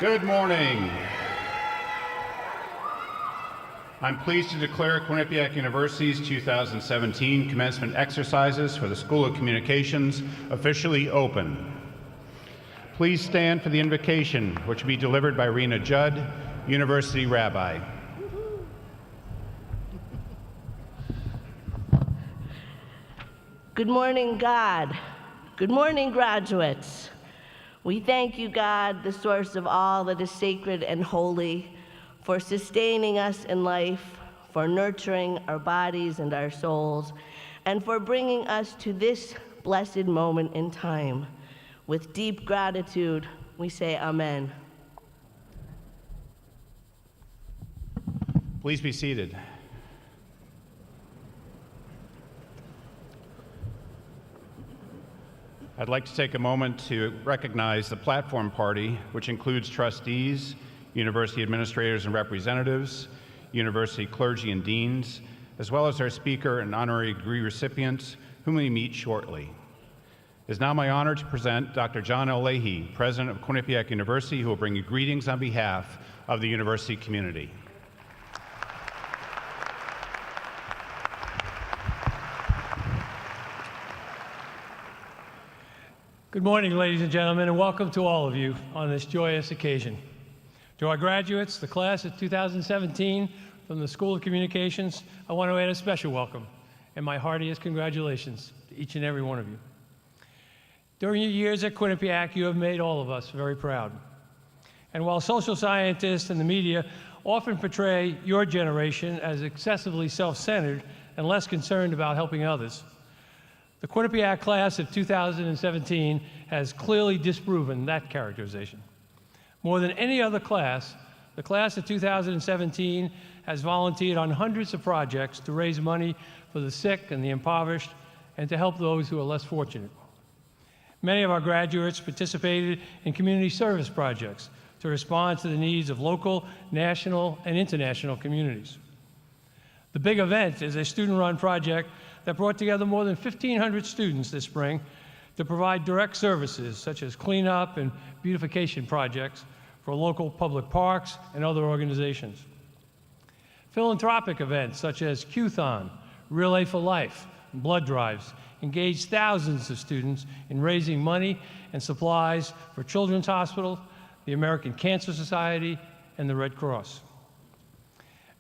Good morning. I'm pleased to declare Quinnipiac University's 2017 commencement exercises for the School of Communications officially open. Please stand for the invocation, which will be delivered by Rena Judd, University Rabbi. Good morning, God. Good morning, graduates. We thank you, God, the source of all that is sacred and holy, for sustaining us in life, for nurturing our bodies and our souls, and for bringing us to this blessed moment in time. With deep gratitude, we say amen. Please be seated. I'd like to take a moment to recognize the platform party, which includes trustees, university administrators and representatives, university clergy and deans, as well as our speaker and honorary degree recipients, whom we meet shortly. It is now my honor to present Dr. John L. Lahey, president of Quinnipiac University, who will bring you greetings on behalf of the university community. Good morning, ladies and gentlemen, and welcome to all of you on this joyous occasion. To our graduates, the class of 2017 from the School of Communications, I want to add a special welcome and my heartiest congratulations to each and every one of you. During your years at Quinnipiac, you have made all of us very proud. And while social scientists and the media often portray your generation as excessively self-centered and less concerned about helping others, the Quinnipiac class of 2017 has clearly disproven that characterization. More than any other class, the class of 2017 has volunteered on hundreds of projects to raise money for the sick and the impoverished and to help those who are less fortunate. Many of our graduates participated in community service projects to respond to the needs of local, national, and international communities. The big event is a student-run project that brought together more than 1,500 students this spring to provide direct services such as cleanup and beautification projects for local public parks and other organizations. Philanthropic events such as Q-Thon, Relay for Life, and blood drives engaged thousands of students in raising money and supplies for Children's Hospital, the American Cancer Society, and the Red Cross.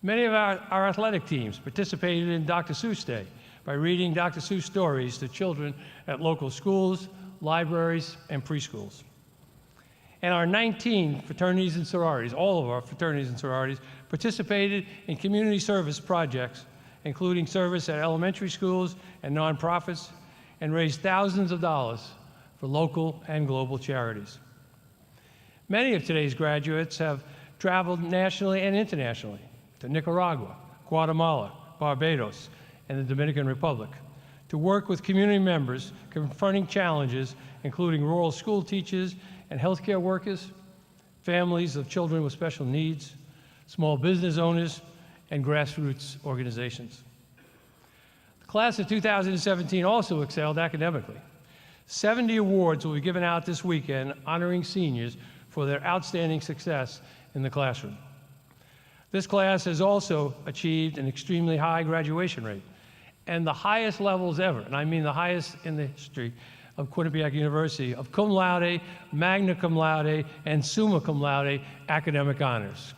Many of our athletic teams participated in Dr. Seuss Day by reading Dr. Seuss stories to children at local schools, libraries, and preschools. And our 19 fraternities and sororities, all of our fraternities and sororities, participated in community service projects, including service at elementary schools and nonprofits, and raised thousands of dollars for local and global charities. Many of today's graduates have traveled nationally and internationally to Nicaragua, Guatemala, Barbados, and the Dominican Republic to work with community members confronting challenges including rural school teachers and healthcare workers, families of children with special needs, small business owners, and grassroots organizations. The class of 2017 also excelled academically. 70 awards will be given out this weekend honoring seniors for their outstanding success in the classroom. This class has also achieved an extremely high graduation rate and the highest levels ever, and I mean the highest in the history of Quinnipiac University, of cum laude, magna cum laude, and summa cum laude academic honors.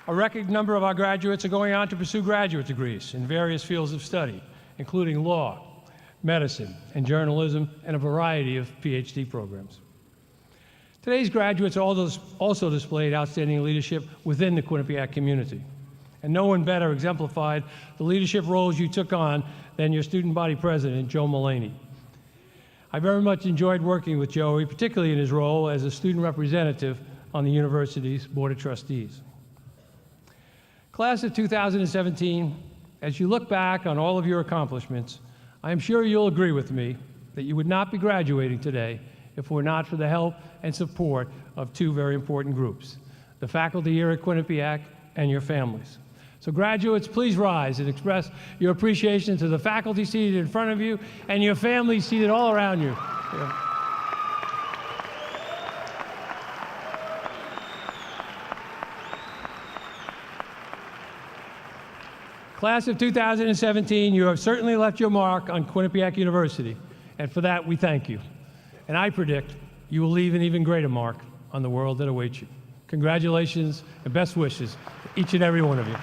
A record number of our graduates are going on to pursue graduate degrees in various fields of study, including law, medicine, and journalism, and a variety of PhD programs. Today's graduates also displayed outstanding leadership within the Quinnipiac community. And no one better exemplified the leadership roles you took on than your student body president, Joe Melanie. I very much enjoyed working with Joey, particularly in his role as a student representative on the university's Board of Trustees. Class of 2017, as you look back on all of your accomplishments, I am sure you'll agree with me that you would not be graduating today if it were not for the help and support of two very important groups, the faculty here at Quinnipiac and your families. So graduates, please rise and express your appreciation to the faculty seated in front of you and your families seated all around you. Yeah. Class of 2017, you have certainly left your mark on Quinnipiac University, and for that we thank you. And I predict you will leave an even greater mark on the world that awaits you. Congratulations and best wishes to each and every one of you.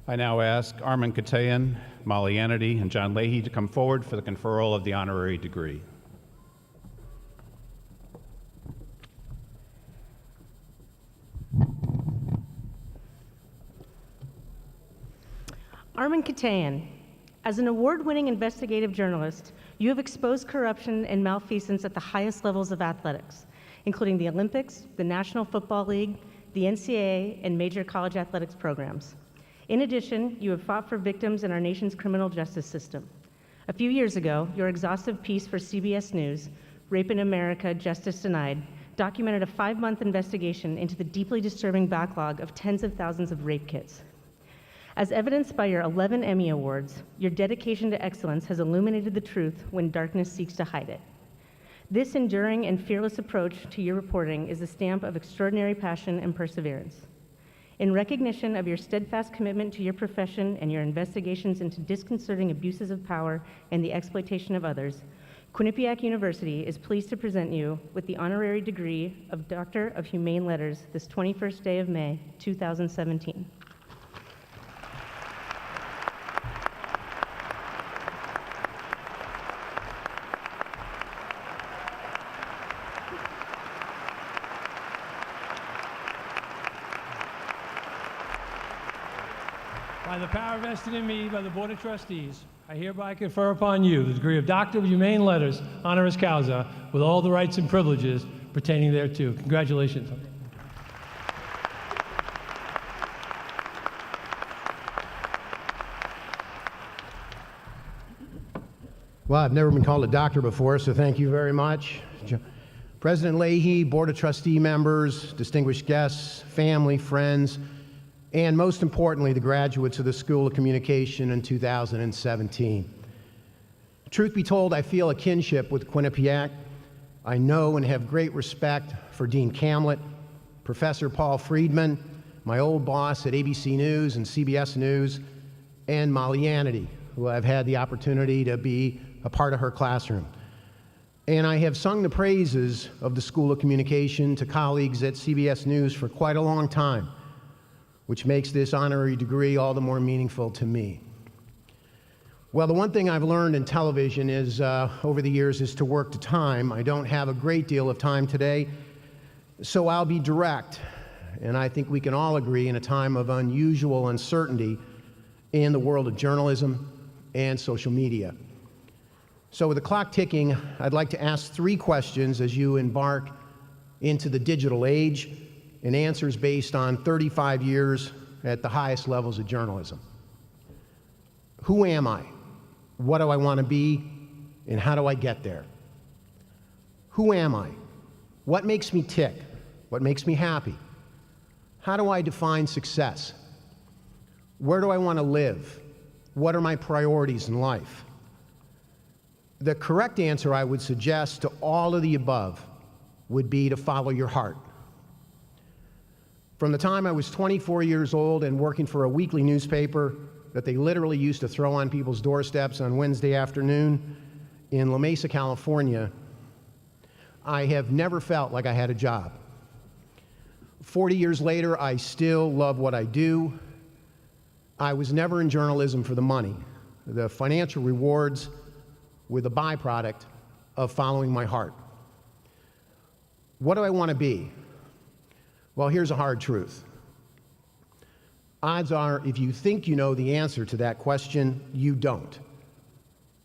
I now ask Armin Katayan, Melanie, and John Lahey to come forward for the conferral of the honorary degree. Armin Katayan, as an award-winning investigative journalist, you have exposed corruption and malfeasance at the highest levels of athletics, including the Olympics, the National Football League, the NCAA, and major college athletics programs. In addition, you have fought for victims in our nation's criminal justice system. A few years ago, your exhaustive piece for CBS News, Rape in America, Justice Denied, documented a 5-month investigation into the deeply disturbing backlog of tens of thousands of rape kits. As evidenced by your 11 Emmy Awards, your dedication to excellence has illuminated the truth when darkness seeks to hide it. This enduring and fearless approach to your reporting is a stamp of extraordinary passion and perseverance. In recognition of your steadfast commitment to your profession and your investigations into disconcerting abuses of power and the exploitation of others, Quinnipiac University is pleased to present you with the honorary degree of Doctor of Humane Letters this 21st day of May, 2017. By the power vested in me by the Board of Trustees, I hereby confer upon you the degree of Doctor of Humane Letters, honoris causa, with all the rights and privileges pertaining thereto. Congratulations. Well, I've never been called a doctor before, so thank you very much. President Lahey, Board of Trustee members, distinguished guests, family, friends, and most importantly, the graduates of the School of Communication in 2017. Truth be told, I feel a kinship with Quinnipiac. I know and have great respect for Dean Hamlet, Professor Paul Friedman, my old boss at ABC News and CBS News, and Melanie, who I've had the opportunity to be a part of her classroom. And I have sung the praises of the School of Communication to colleagues at CBS News for quite a long time, which makes this honorary degree all the more meaningful to me. Well, the one thing I've learned in television is, over the years, is to work to time. I don't have a great deal of time today, so I'll be direct. And I think we can all agree, in a time of unusual uncertainty in the world of journalism and social media. So with the clock ticking, I'd like to ask 3 questions as you embark into the digital age, and answers based on 35 years at the highest levels of journalism. Who am I? What do I want to be? And how do I get there? Who am I? What makes me tick? What makes me happy? How do I define success? Where do I want to live? What are my priorities in life? The correct answer, I would suggest, to all of the above would be to follow your heart. From the time I was 24 years old and working for a weekly newspaper that they literally used to throw on people's doorsteps on Wednesday afternoon in La Mesa, California, I have never felt like I had a job. 40 years later, I still love what I do. I was never in journalism for the money. The financial rewards were the byproduct of following my heart. What do I want to be? Well, here's a hard truth. Odds are, if you think you know the answer to that question, you don't.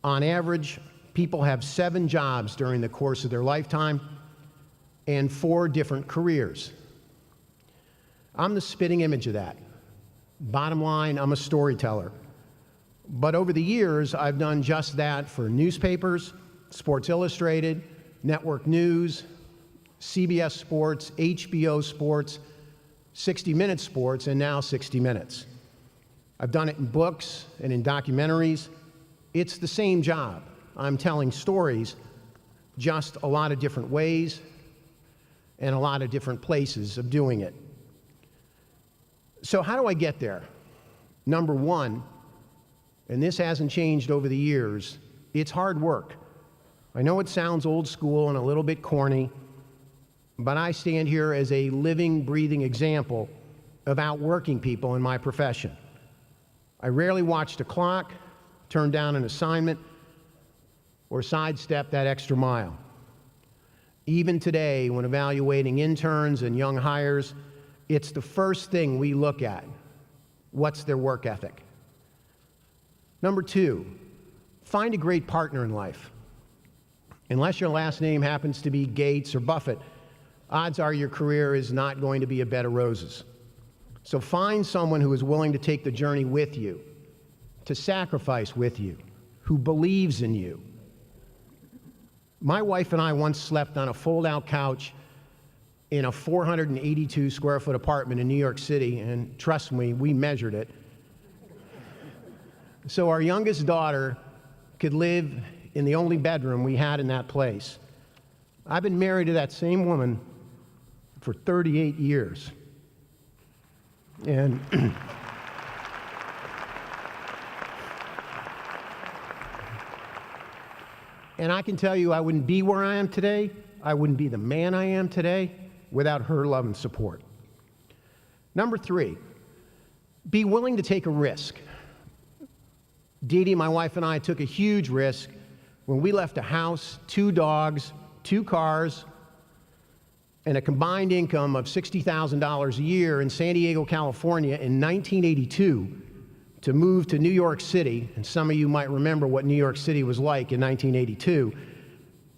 On average, people have 7 jobs during the course of their lifetime and 4 different careers. I'm the spitting image of that. Bottom line, I'm a storyteller. But over the years, I've done just that for newspapers, Sports Illustrated, Network News, CBS Sports, HBO Sports, 60 Minutes Sports, and now 60 Minutes. I've done it in books and in documentaries. It's the same job. I'm telling stories, just a lot of different ways and a lot of different places of doing it. So how do I get there? Number 1, and this hasn't changed over the years, it's hard work. I know it sounds old school and a little bit corny, but I stand here as a living, breathing example of outworking people in my profession. I rarely watch the clock, turn down an assignment, or sidestep that extra mile. Even today, when evaluating interns and young hires, it's the first thing we look at. What's their work ethic? Number 2, find a great partner in life. Unless your last name happens to be Gates or Buffett, odds are your career is not going to be a bed of roses. So find someone who is willing to take the journey with you, to sacrifice with you, who believes in you. My wife and I once slept on a fold-out couch in a 482 square foot apartment in New York City, and trust me, we measured it. So our youngest daughter could live in the only bedroom we had in that place. I've been married to that same woman for 38 years. And and I can tell you I wouldn't be where I am today, I wouldn't be the man I am today without her love and support. Number 3, be willing to take a risk. Dee Dee, my wife, and I took a huge risk when we left a house, 2 dogs, 2 cars, and a combined income of $60,000 a year in San Diego, California in 1982 to move to New York City. And some of you might remember what New York City was like in 1982.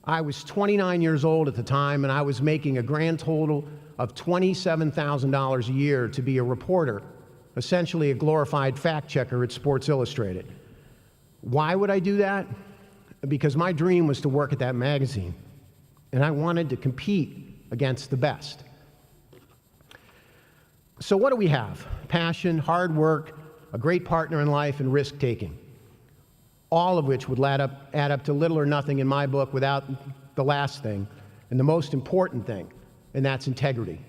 I was 29 years old at the time, and I was making a grand total of $27,000 a year to be a reporter, essentially a glorified fact checker at Sports Illustrated. Why would I do that? Because my dream was to work at that magazine, and I wanted to compete against the best. So what do we have? Passion, hard work, a great partner in life, and risk-taking. All of which would add up to little or nothing in my book without the last thing, and the most important thing, and that's integrity.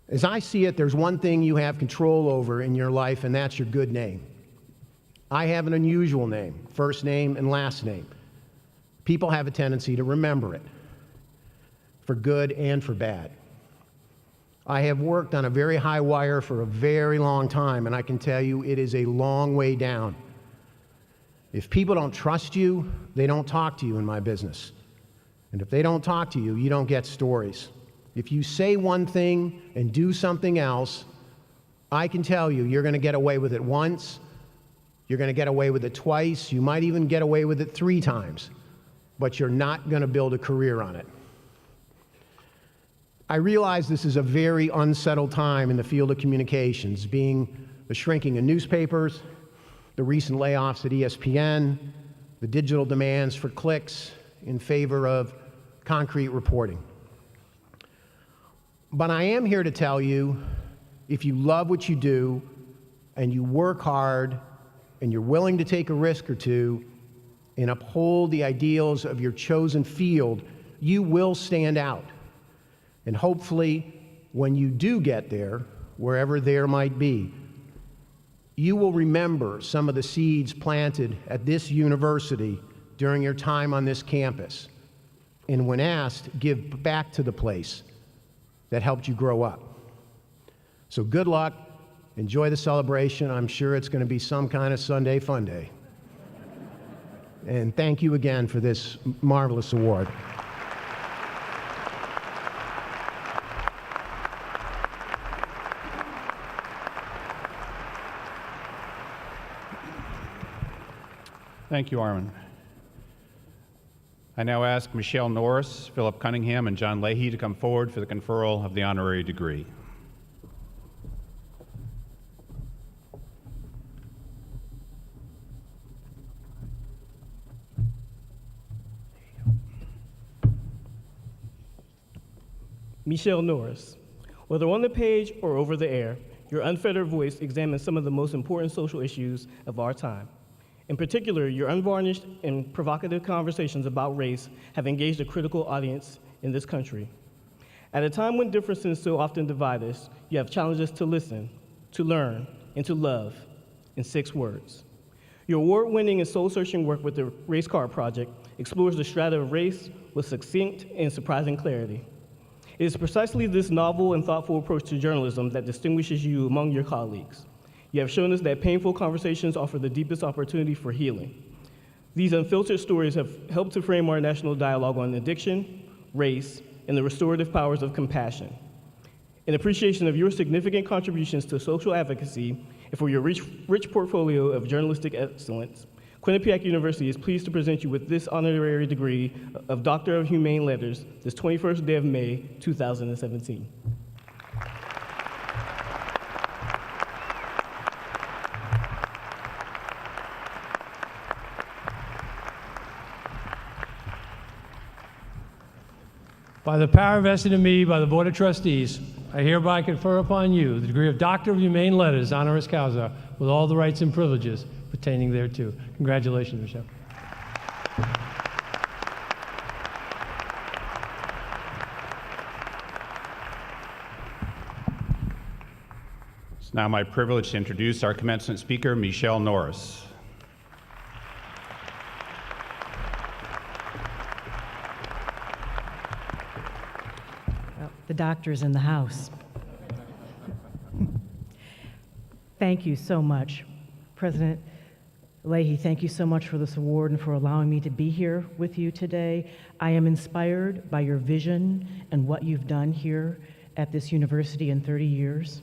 As I see it, there's one thing you have control over in your life, and that's your good name. I have an unusual name, first name and last name. people have a tendency to remember it, for good and for bad. I have worked on a very high wire for a very long time, and I can tell you it is a long way down. If people don't trust you, they don't talk to you in my business. And if they don't talk to you, you don't get stories. If you say one thing and do something else, I can tell you, you're going to get away with it once, you're going to get away with it twice, you might even get away with it 3 times, but you're not going to build a career on it. I realize this is a very unsettled time in the field of communications, being the shrinking of newspapers, the recent layoffs at ESPN, the digital demands for clicks in favor of concrete reporting. But I am here to tell you, if you love what you do and you work hard and you're willing to take a risk or two and uphold the ideals of your chosen field, you will stand out. And hopefully, when you do get there, wherever there might be, you will remember some of the seeds planted at this university during your time on this campus. And when asked, give back to the place that helped you grow up. So good luck, enjoy the celebration. I'm sure it's going to be some kind of Sunday fun day. And thank you again for this marvelous award. Thank you, Armin. I now ask Michele Norris, Phillip Cunningham, and John Lahey to come forward for the conferral of the honorary degree. Michele Norris. Whether on the page or over the air, your unfettered voice examines some of the most important social issues of our time. In particular, your unvarnished and provocative conversations about race have engaged a critical audience in this country. At a time when differences so often divide us, you have challenged us to listen, to learn, and to love in 6 words. Your award-winning and soul-searching work with the Race Card Project explores the strata of race with succinct and surprising clarity. It is precisely this novel and thoughtful approach to journalism that distinguishes you among your colleagues. You have shown us that painful conversations offer the deepest opportunity for healing. These unfiltered stories have helped to frame our national dialogue on addiction, race, and the restorative powers of compassion. In appreciation of your significant contributions to social advocacy and for your rich portfolio of journalistic excellence, Quinnipiac University is pleased to present you with this honorary degree of Doctor of Humane Letters this 21st day of May, 2017. By the power vested in me by the Board of Trustees, I hereby confer upon you the degree of Doctor of Humane Letters, honoris causa, with all the rights and privileges pertaining thereto. Congratulations, Michele. It's now my privilege to introduce our commencement speaker, Michele Norris. The doctor's in the house. Thank you so much, President Lahey. Thank you so much for this award and for allowing me to be here with you today. I am inspired by your vision and what you've done here at this university in 30 years,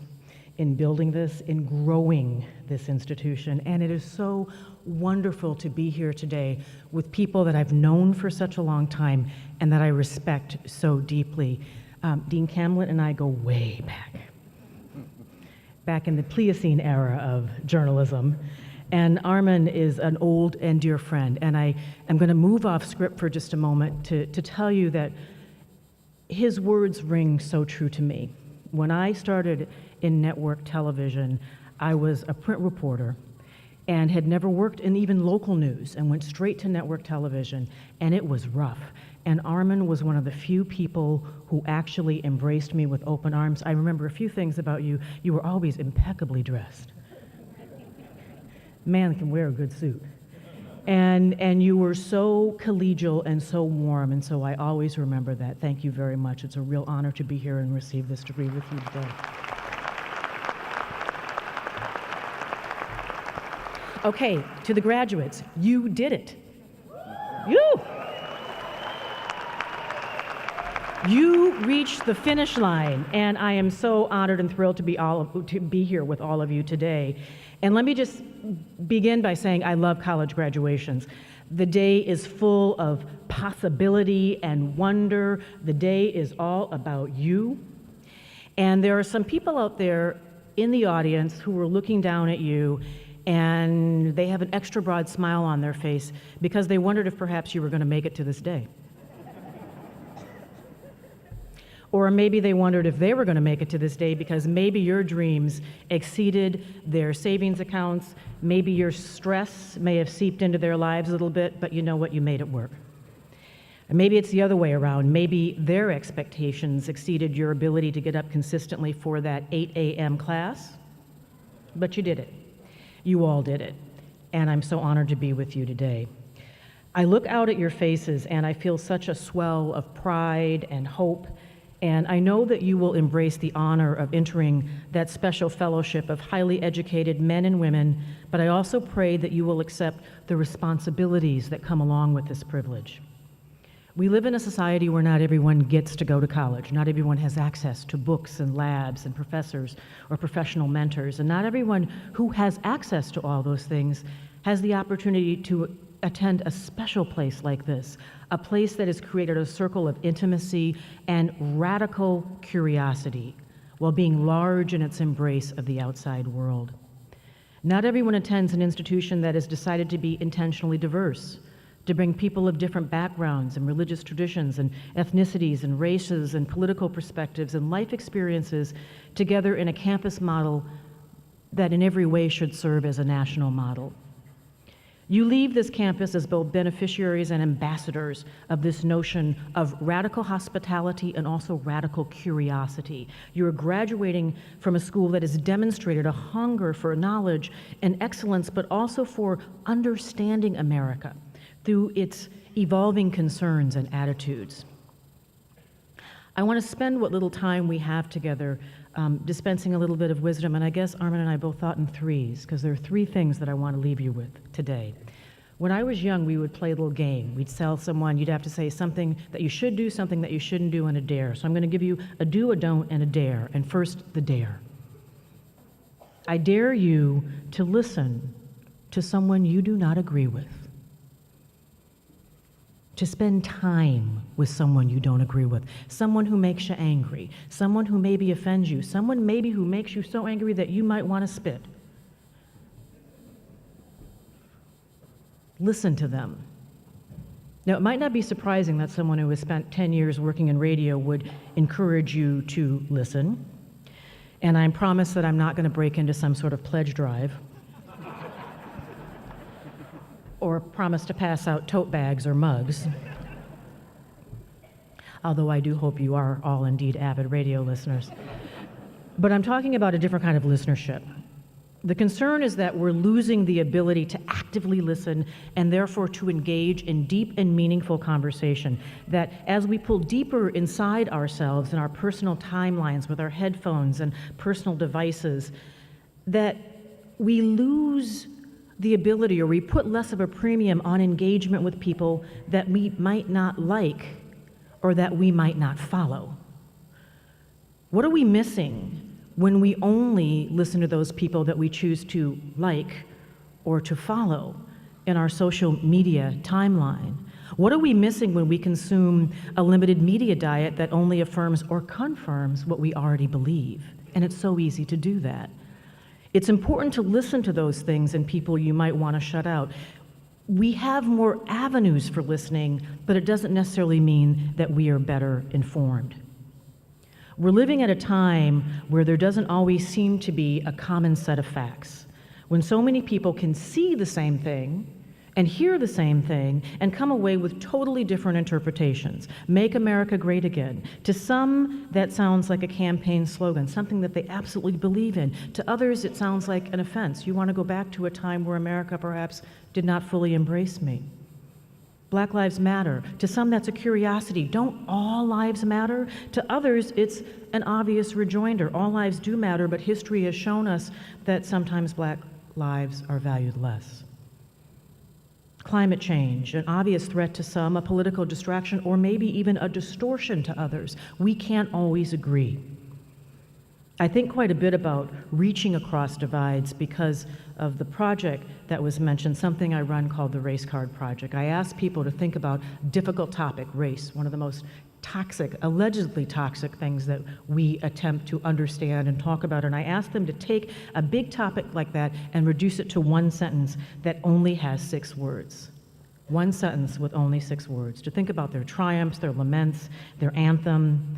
in building this, in growing this institution. And it is so wonderful to be here today with people that I've known for such a long time and that I respect so deeply. Dean Hamlet and I go way back in the Pliocene era of journalism. And Armin is an old and dear friend. And I am going to move off script for just a moment to tell you that his words ring so true to me. When I started in network television, I was a print reporter and had never worked in even local news and went straight to network television, and it was rough. And Armin was one of the few people who actually embraced me with open arms. I remember a few things about you. You were always impeccably dressed. Man can wear a good suit. And you were so collegial and so warm, and so I always remember that. Thank you very much. It's a real honor to be here and receive this degree with you today. Okay, to the graduates, you did it. You reached the finish line, and I am so honored and thrilled to be here with all of you today. And let me just begin by saying I love college graduations. The day is full of possibility and wonder. The day is all about you. And there are some people out there in the audience who are looking down at you, and they have an extra broad smile on their face because they wondered if perhaps you were going to make it to this day. Or maybe they wondered if they were going to make it to this day because maybe your dreams exceeded their savings accounts, maybe your stress may have seeped into their lives a little bit, but you know what, you made it work. And maybe it's the other way around. Maybe their expectations exceeded your ability to get up consistently for that 8 a.m. class, but you did it. You all did it, and I'm so honored to be with you today. I look out at your faces and I feel such a swell of pride and hope. And I know that you will embrace the honor of entering that special fellowship of highly educated men and women, but I also pray that you will accept the responsibilities that come along with this privilege. We live in a society where not everyone gets to go to college. Not everyone has access to books and labs and professors or professional mentors, and not everyone who has access to all those things has the opportunity to attend a special place like this, a place that has created a circle of intimacy and radical curiosity while being large in its embrace of the outside world. Not everyone attends an institution that has decided to be intentionally diverse, to bring people of different backgrounds and religious traditions and ethnicities and races and political perspectives and life experiences together in a campus model that in every way should serve as a national model. You leave this campus as both beneficiaries and ambassadors of this notion of radical hospitality and also radical curiosity. You're graduating from a school that has demonstrated a hunger for knowledge and excellence, but also for understanding America through its evolving concerns and attitudes. I want to spend what little time we have together dispensing a little bit of wisdom, and I guess Armin and I both thought in threes, because there are three things that I want to leave you with today. When I was young, we would play a little game. We'd tell someone, you'd have to say something that you should do, something that you shouldn't do, and a dare. So I'm going to give you a do, a don't, and a dare. And first, the dare. I dare you to listen to someone you do not agree with, to spend time with someone you don't agree with, someone who makes you angry, someone who maybe offends you, someone maybe who makes you so angry that you might want to spit. Listen to them. Now, it might not be surprising that someone who has spent 10 years working in radio would encourage you to listen, and I promise that I'm not going to break into some sort of pledge drive or promise to pass out tote bags or mugs, although I do hope you are all indeed avid radio listeners. But I'm talking about a different kind of listenership. The concern is that we're losing the ability to actively listen and therefore to engage in deep and meaningful conversation, that as we pull deeper inside ourselves in our personal timelines with our headphones and personal devices, that we lose the ability, or we put less of a premium on engagement with people that we might not like or that we might not follow. What are we missing when we only listen to those people that we choose to like or to follow in our social media timeline? What are we missing when we consume a limited media diet that only affirms or confirms what we already believe? And it's so easy to do that. It's important to listen to those things and people you might want to shut out. We have more avenues for listening, but it doesn't necessarily mean that we are better informed. We're living at a time where there doesn't always seem to be a common set of facts. When so many people can see the same thing and hear the same thing and come away with totally different interpretations. Make America great again. To some, that sounds like a campaign slogan, something that they absolutely believe in. To others, it sounds like an offense. You want to go back to a time where America perhaps did not fully embrace me. Black lives matter. To some, that's a curiosity. Don't all lives matter? To others, it's an obvious rejoinder. All lives do matter, but history has shown us that sometimes black lives are valued less. Climate change, an obvious threat to some, a political distraction, or maybe even a distortion to others. We can't always agree. I think quite a bit about reaching across divides because of the project that was mentioned, something I run called the Race Card Project. I ask people to think about difficult topic, race, one of the most toxic, allegedly toxic things that we attempt to understand and talk about. And I ask them to take a big topic like that and reduce it to one sentence that only has 6 words. One sentence with only 6 words. To think about their triumphs, their laments, their anthem.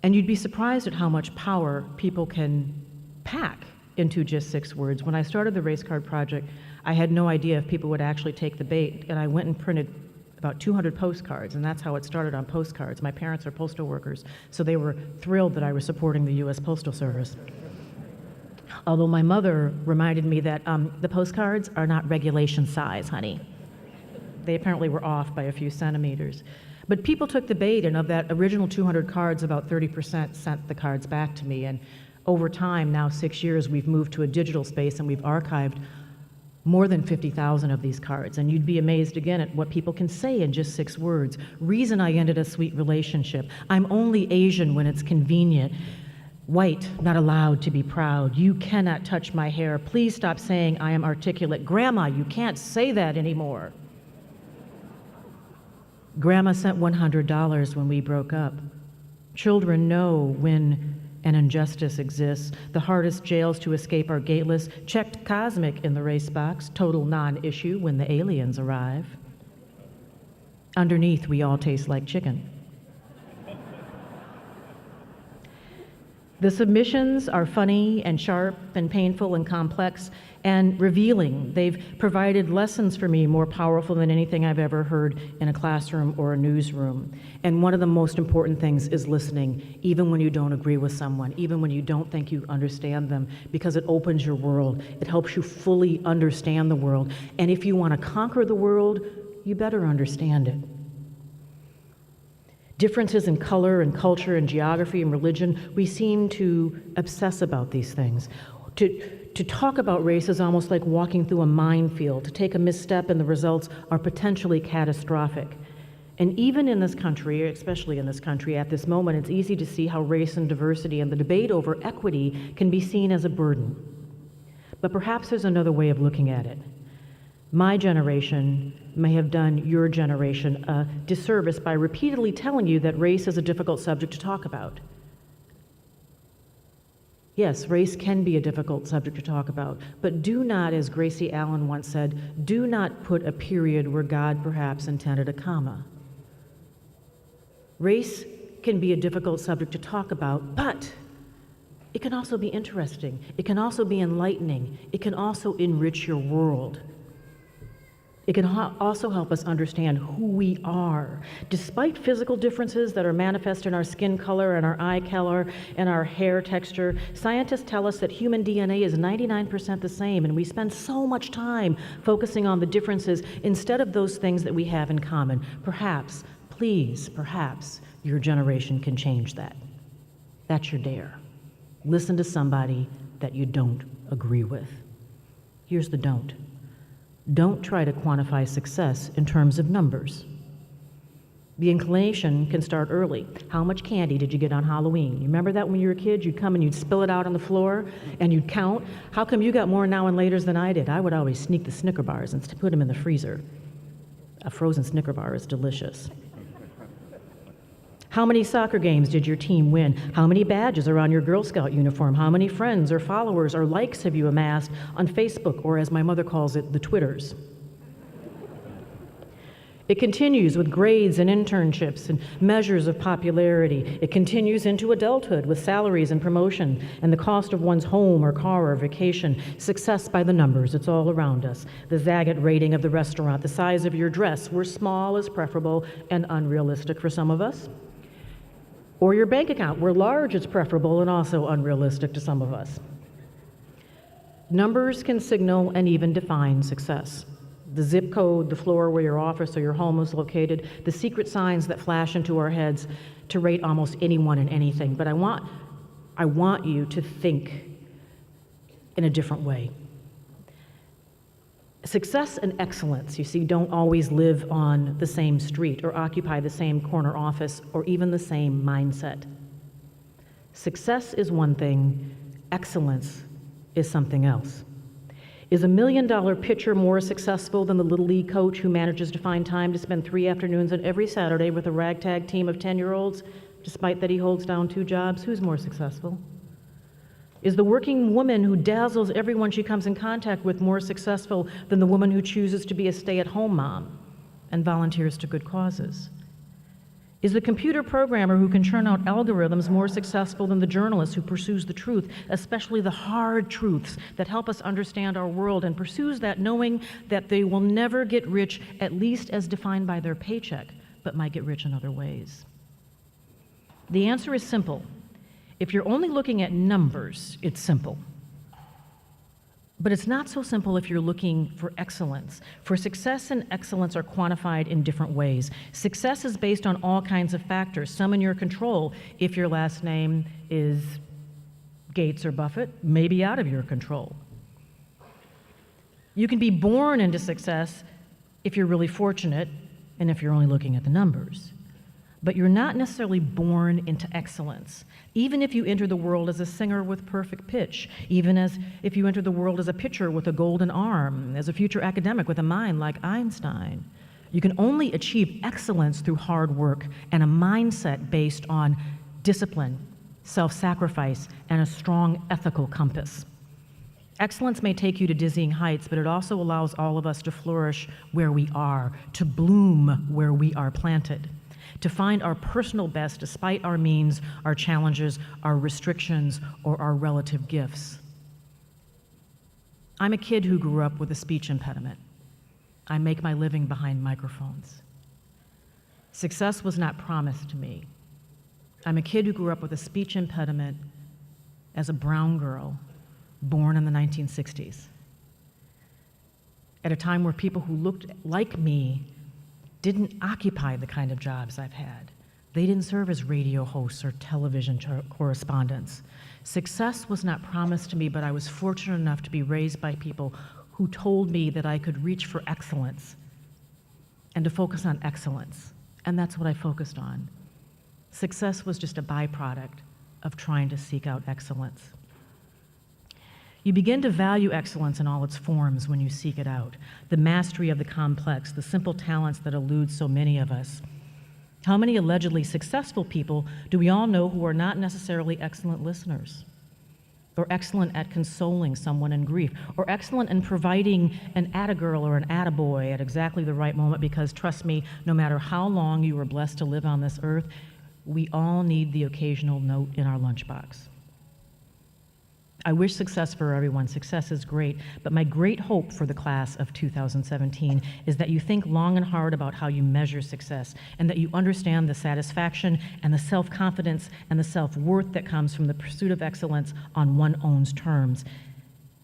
And you'd be surprised at how much power people can pack into just 6 words. When I started the Race Card Project, I had no idea if people would actually take the bait, and I went and printed about 200 postcards, and that's how it started, on postcards. My parents are postal workers, so they were thrilled that I was supporting the U.S. Postal Service. Although my mother reminded me that the postcards are not regulation size, honey. They apparently were off by a few centimeters. But people took the bait, and of that original 200 cards, about 30% sent the cards back to me. And over time, now 6 years, we've moved to a digital space and we've archived more than 50,000 of these cards. And you'd be amazed again at what people can say in just 6 words. Reason I ended a sweet relationship. I'm only Asian when it's convenient. White, not allowed to be proud. You cannot touch my hair. Please stop saying I am articulate. Grandma, you can't say that anymore. Grandma sent $100 when we broke up. Children know when an injustice exists. The hardest jails to escape are gateless. Checked cosmic in the race box. Total non-issue when the aliens arrive. Underneath, we all taste like chicken. The submissions are funny and sharp and painful and complex and revealing. They've provided lessons for me more powerful than anything I've ever heard in a classroom or a newsroom. And one of the most important things is listening, even when you don't agree with someone, even when you don't think you understand them, because it opens your world. It helps you fully understand the world. And if you want to conquer the world, you better understand it. Differences in color and culture and geography and religion, we seem to obsess about these things. To talk about race is almost like walking through a minefield. To take a misstep and the results are potentially catastrophic. And even in this country, especially in this country at this moment, it's easy to see how race and diversity and the debate over equity can be seen as a burden. But perhaps there's another way of looking at it. My generation may have done your generation a disservice by repeatedly telling you that race is a difficult subject to talk about. Yes, race can be a difficult subject to talk about, but do not, as Gracie Allen once said, do not put a period where God perhaps intended a comma. Race can be a difficult subject to talk about, but it can also be interesting. It can also be enlightening. It can also enrich your world. It can also help us understand who we are. Despite physical differences that are manifest in our skin color and our eye color and our hair texture, scientists tell us that human DNA is 99% the same, and we spend so much time focusing on the differences instead of those things that we have in common. Perhaps, please, perhaps, your generation can change that. That's your dare. Listen to somebody that you don't agree with. Here's the don't. Don't try to quantify success in terms of numbers. The inclination can start early. How much candy did you get on Halloween? You remember that when you were a kid? You'd come and you'd spill it out on the floor and you'd count. How come you got more now and laters than I did? I would always sneak the Snicker bars and put them in the freezer. A frozen Snicker bar is delicious. How many soccer games did your team win? How many badges are on your Girl Scout uniform? How many friends or followers or likes have you amassed on Facebook, or as my mother calls it, the Twitters? It continues with grades and internships and measures of popularity. It continues into adulthood with salaries and promotion and the cost of one's home or car or vacation. Success by the numbers, it's all around us. The Zagat rating of the restaurant, the size of your dress, where small is preferable and unrealistic for some of us. Or your bank account, where large is preferable and also unrealistic to some of us. Numbers can signal and even define success. The zip code, the floor where your office or your home is located, the secret signs that flash into our heads to rate almost anyone and anything. But I want you to think in a different way. Success and excellence, you see, don't always live on the same street or occupy the same corner office or even the same mindset. Success is one thing, excellence is something else. Is a $1 million pitcher more successful than the Little League coach who manages to find time to spend 3 afternoons on every Saturday with a ragtag team of 10-year-olds, despite that he holds down 2 jobs? Who's more successful? Is the working woman who dazzles everyone she comes in contact with more successful than the woman who chooses to be a stay-at-home mom and volunteers to good causes? Is the computer programmer who can churn out algorithms more successful than the journalist who pursues the truth, especially the hard truths that help us understand our world, and pursues that knowing that they will never get rich, at least as defined by their paycheck, but might get rich in other ways? The answer is simple. If you're only looking at numbers, it's simple. But it's not so simple if you're looking for excellence. For success and excellence are quantified in different ways. Success is based on all kinds of factors, some in your control. If your last name is Gates or Buffett, maybe out of your control. You can be born into success if you're really fortunate and if you're only looking at the numbers. But you're not necessarily born into excellence. Even if you enter the world as a singer with perfect pitch, even as if you enter the world as a pitcher with a golden arm, as a future academic with a mind like Einstein, you can only achieve excellence through hard work and a mindset based on discipline, self-sacrifice, and a strong ethical compass. Excellence may take you to dizzying heights, but it also allows all of us to flourish where we are, to bloom where we are planted, to find our personal best despite our means, our challenges, our restrictions, or our relative gifts. I'm a kid who grew up with a speech impediment. I make my living behind microphones. Success was not promised to me. I'm a kid who grew up with a speech impediment as a brown girl born in the 1960s, at a time where people who looked like me didn't occupy the kind of jobs I've had. They didn't serve as radio hosts or television correspondents. Success was not promised to me, but I was fortunate enough to be raised by people who told me that I could reach for excellence and to focus on excellence. And that's what I focused on. Success was just a byproduct of trying to seek out excellence. You begin to value excellence in all its forms when you seek it out. The mastery of the complex, the simple talents that elude so many of us. How many allegedly successful people do we all know who are not necessarily excellent listeners, or excellent at consoling someone in grief, or excellent in providing an attagirl or an attaboy at exactly the right moment? Because trust me, no matter how long you are blessed to live on this earth, we all need the occasional note in our lunchbox. I wish success for everyone. Success is great, but my great hope for the class of 2017 is that you think long and hard about how you measure success, and that you understand the satisfaction and the self-confidence and the self-worth that comes from the pursuit of excellence on one's own terms.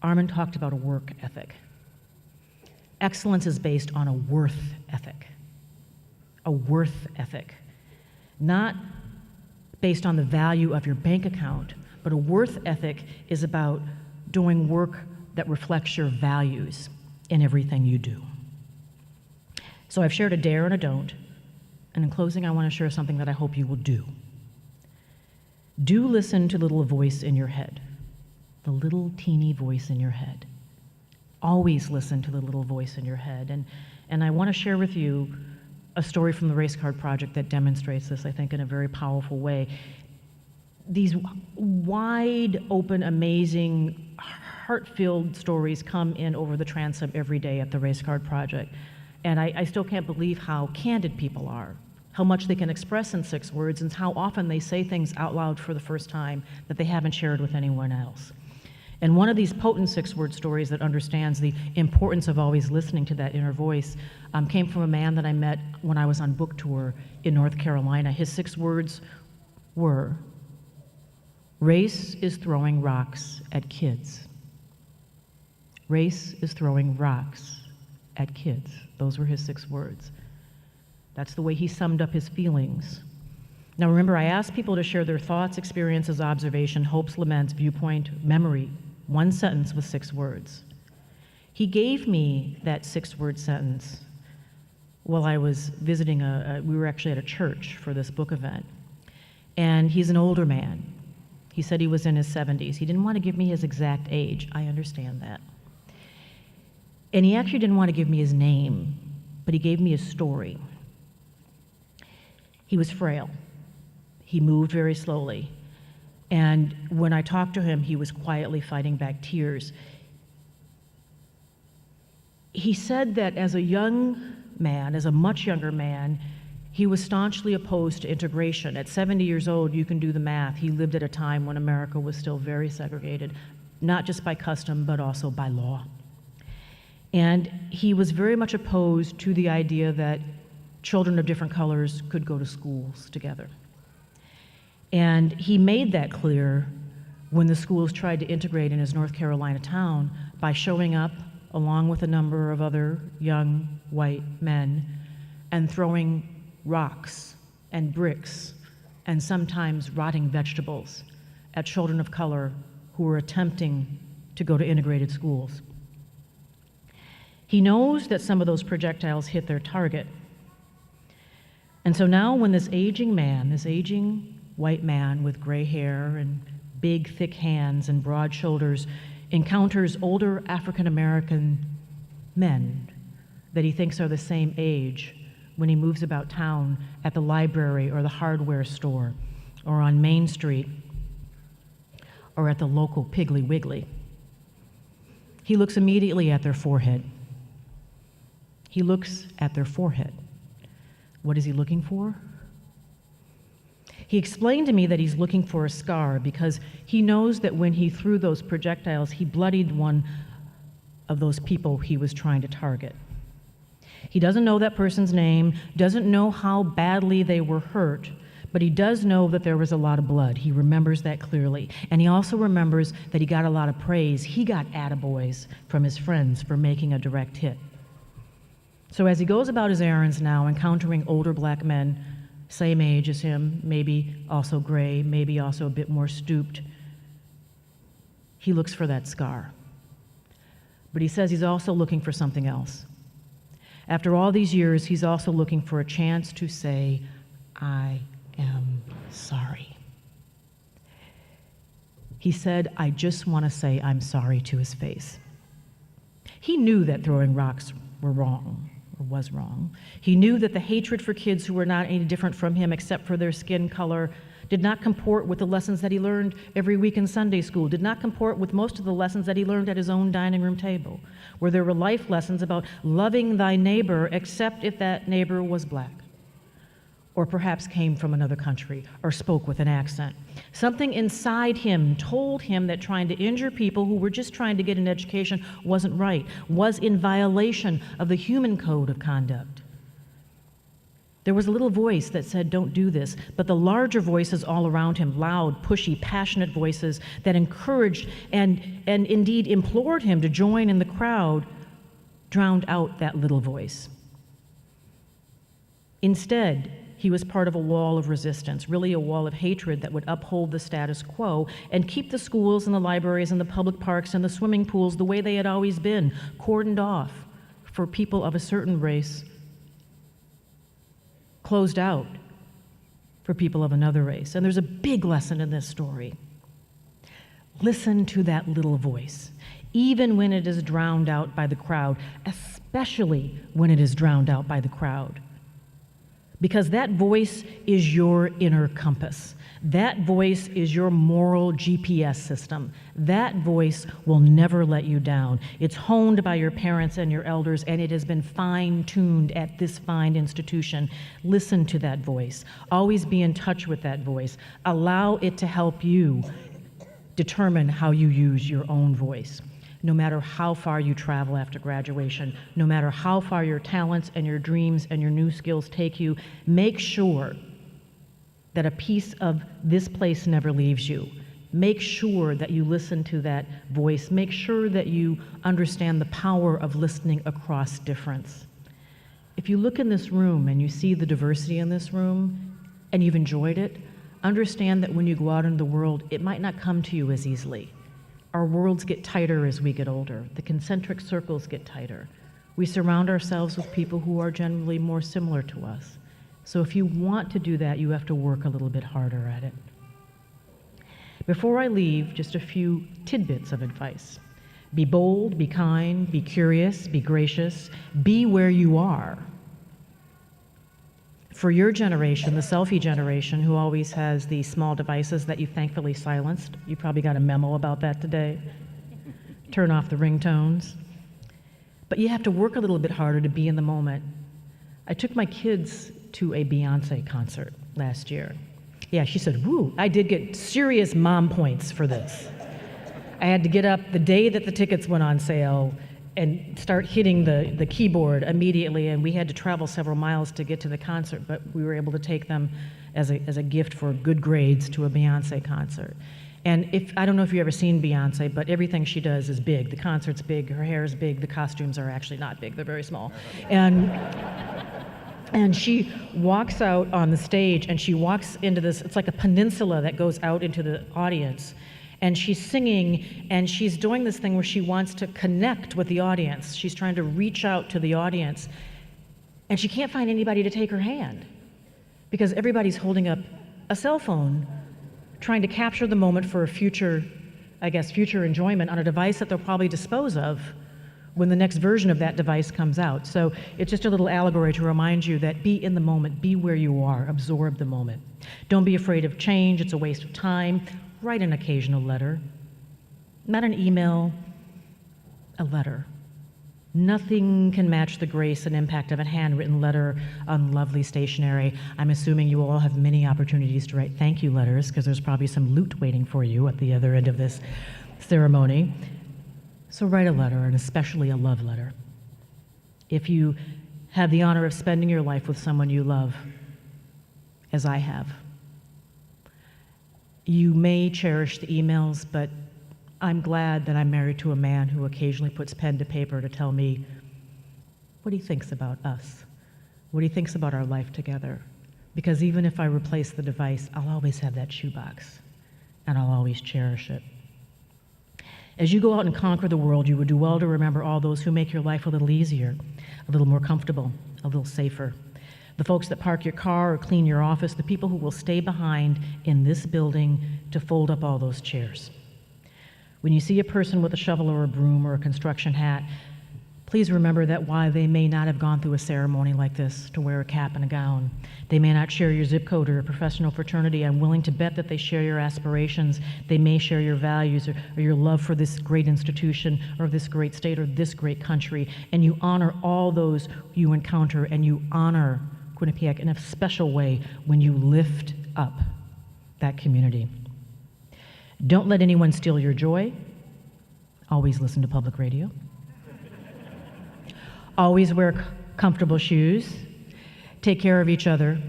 Armin talked about a work ethic. Excellence is based on a worth ethic. A worth ethic. Not based on the value of your bank account, but a worth ethic is about doing work that reflects your values in everything you do. So I've shared a dare and a don't, and in closing, I want to share something that I hope you will do. Do listen to the little voice in your head, the little teeny voice in your head. Always listen to the little voice in your head. And I want to share with you a story from the Race Card Project that demonstrates this, I think, in a very powerful way. These wide open, amazing, heart-filled stories come in over the transom every day at the Race Card Project. And I still can't believe how candid people are, how much they can express in 6 words, and how often they say things out loud for the first time that they haven't shared with anyone else. And one of these potent 6-word stories that understands the importance of always listening to that inner voice came from a man that I met when I was on book tour in North Carolina. His 6 words were, "Race is throwing rocks at kids." Race is throwing rocks at kids. Those were his 6 words. That's the way he summed up his feelings. Now remember, I asked people to share their thoughts, experiences, observation, hopes, laments, viewpoint, memory. 1 sentence with 6 words. He gave me that 6-word sentence while I was visiting we were actually at a church for this book event. And he's an older man. He said he was in his 70s. He didn't want to give me his exact age. I understand that. And he actually didn't want to give me his name, but he gave me his story. He was frail. He moved very slowly. And when I talked to him, he was quietly fighting back tears. He said that as a young man, as a much younger man, he was staunchly opposed to integration. At 70 years old, you can do the math. He lived at a time when America was still very segregated, not just by custom, but also by law. And he was very much opposed to the idea that children of different colors could go to schools together. And he made that clear when the schools tried to integrate in his North Carolina town by showing up along with a number of other young white men and throwing rocks and bricks and sometimes rotting vegetables at children of color who were attempting to go to integrated schools. He knows that some of those projectiles hit their target. And so now when this aging man, this aging white man with gray hair and big, thick hands and broad shoulders encounters older African-American men that he thinks are the same age when he moves about town at the library or the hardware store or on Main Street or at the local Piggly Wiggly. He looks immediately at their forehead. He looks at their forehead. What is he looking for? He explained to me that he's looking for a scar because he knows that when he threw those projectiles, he bloodied one of those people he was trying to target. He doesn't know that person's name, doesn't know how badly they were hurt, but he does know that there was a lot of blood. He remembers that clearly. And he also remembers that he got a lot of praise. He got attaboys from his friends for making a direct hit. So as he goes about his errands now, encountering older black men, same age as him, maybe also gray, maybe also a bit more stooped, he looks for that scar. But he says he's also looking for something else. After all these years, he's also looking for a chance to say, I am sorry. He said, I just want to say I'm sorry to his face. He knew that throwing rocks were wrong. Was wrong. He knew that the hatred for kids who were not any different from him except for their skin color did not comport with the lessons that he learned every week in Sunday school, did not comport with most of the lessons that he learned at his own dining room table, where there were life lessons about loving thy neighbor except if that neighbor was black, or perhaps came from another country, or spoke with an accent. Something inside him told him that trying to injure people who were just trying to get an education wasn't right, was in violation of the human code of conduct. There was a little voice that said, don't do this, but the larger voices all around him, loud, pushy, passionate voices that encouraged and indeed implored him to join in the crowd, drowned out that little voice. Instead, he was part of a wall of resistance, really a wall of hatred that would uphold the status quo and keep the schools and the libraries and the public parks and the swimming pools the way they had always been, cordoned off for people of a certain race, closed out for people of another race. And there's a big lesson in this story. Listen to that little voice, even when it is drowned out by the crowd, especially when it is drowned out by the crowd. because that voice is your inner compass. That voice is your moral GPS system. That voice will never let you down. It's honed by your parents and your elders, and it has been fine-tuned at this fine institution. Listen to that voice. Always be in touch with that voice. Allow it to help you determine how you use your own voice. No matter how far you travel after graduation, no matter how far your talents and your dreams and your new skills take you, make sure that a piece of this place never leaves you. Make sure that you listen to that voice. Make sure that you understand the power of listening across difference. If you look in this room and you see the diversity in this room and you've enjoyed it, understand that when you go out into the world, it might not come to you as easily. Our worlds get tighter as we get older. The concentric circles get tighter. We surround ourselves with people who are generally more similar to us. So if you want to do that, you have to work a little bit harder at it. Before I leave, just a few tidbits of advice. Be bold, be kind, be curious, be gracious, be where you are. For your generation, the selfie generation, who always has these small devices that you thankfully silenced, you probably got a memo about that today. Turn off the ringtones. But you have to work a little bit harder to be in the moment. I took my kids to a Beyonce concert last year. Yeah, she said, woo, I did get serious mom points for this. I had to get up the day that the tickets went on sale and start hitting the keyboard immediately, and we had to travel several miles to get to the concert, but we were able to take them as a gift for good grades to a Beyonce concert. And I don't know if you've ever seen Beyonce, but everything she does is big. The concert's big, her hair is big, the costumes are actually not big, they're very small. And she walks out on the stage, and she walks into this, it's like a peninsula that goes out into the audience. And she's singing, and she's doing this thing where she wants to connect with the audience. She's trying to reach out to the audience. And she can't find anybody to take her hand because everybody's holding up a cell phone, trying to capture the moment for a future enjoyment on a device that they'll probably dispose of when the next version of that device comes out. So it's just a little allegory to remind you that be in the moment, be where you are, absorb the moment. Don't be afraid of change, it's a waste of time. Write an occasional letter, not an email, a letter. Nothing can match the grace and impact of a handwritten letter on lovely stationery. I'm assuming you all have many opportunities to write thank you letters because there's probably some loot waiting for you at the other end of this ceremony. So write a letter, and especially a love letter. If you have the honor of spending your life with someone you love, as I have, you may cherish the emails, but I'm glad that I'm married to a man who occasionally puts pen to paper to tell me what he thinks about us, what he thinks about our life together. Because even if I replace the device, I'll always have that shoebox, and I'll always cherish it. As you go out and conquer the world, you would do well to remember all those who make your life a little easier, a little more comfortable, a little safer. The folks that park your car or clean your office, the people who will stay behind in this building to fold up all those chairs. When you see a person with a shovel or a broom or a construction hat, please remember that while they may not have gone through a ceremony like this to wear a cap and a gown, they may not share your zip code or a professional fraternity, I'm willing to bet that they share your aspirations, they may share your values or your love for this great institution or this great state or this great country, and you honor all those you encounter, and you honor Quinnipiac in a special way when you lift up that community. Don't let anyone steal your joy. Always listen to public radio. Always wear comfortable shoes. Take care of each other.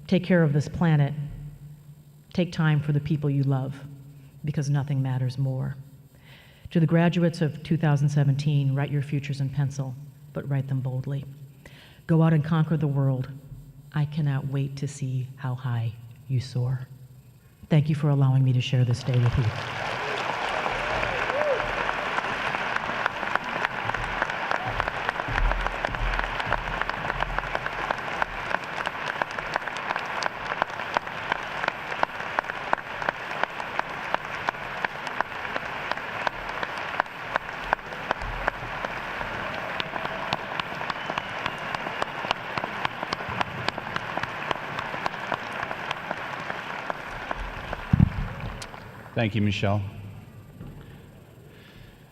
Take care of this planet. Take time for the people you love, because nothing matters more. To the graduates of 2017, write your futures in pencil, but write them boldly. Go out and conquer the world. I cannot wait to see how high you soar. Thank you for allowing me to share this day with you. Thank you, Michele.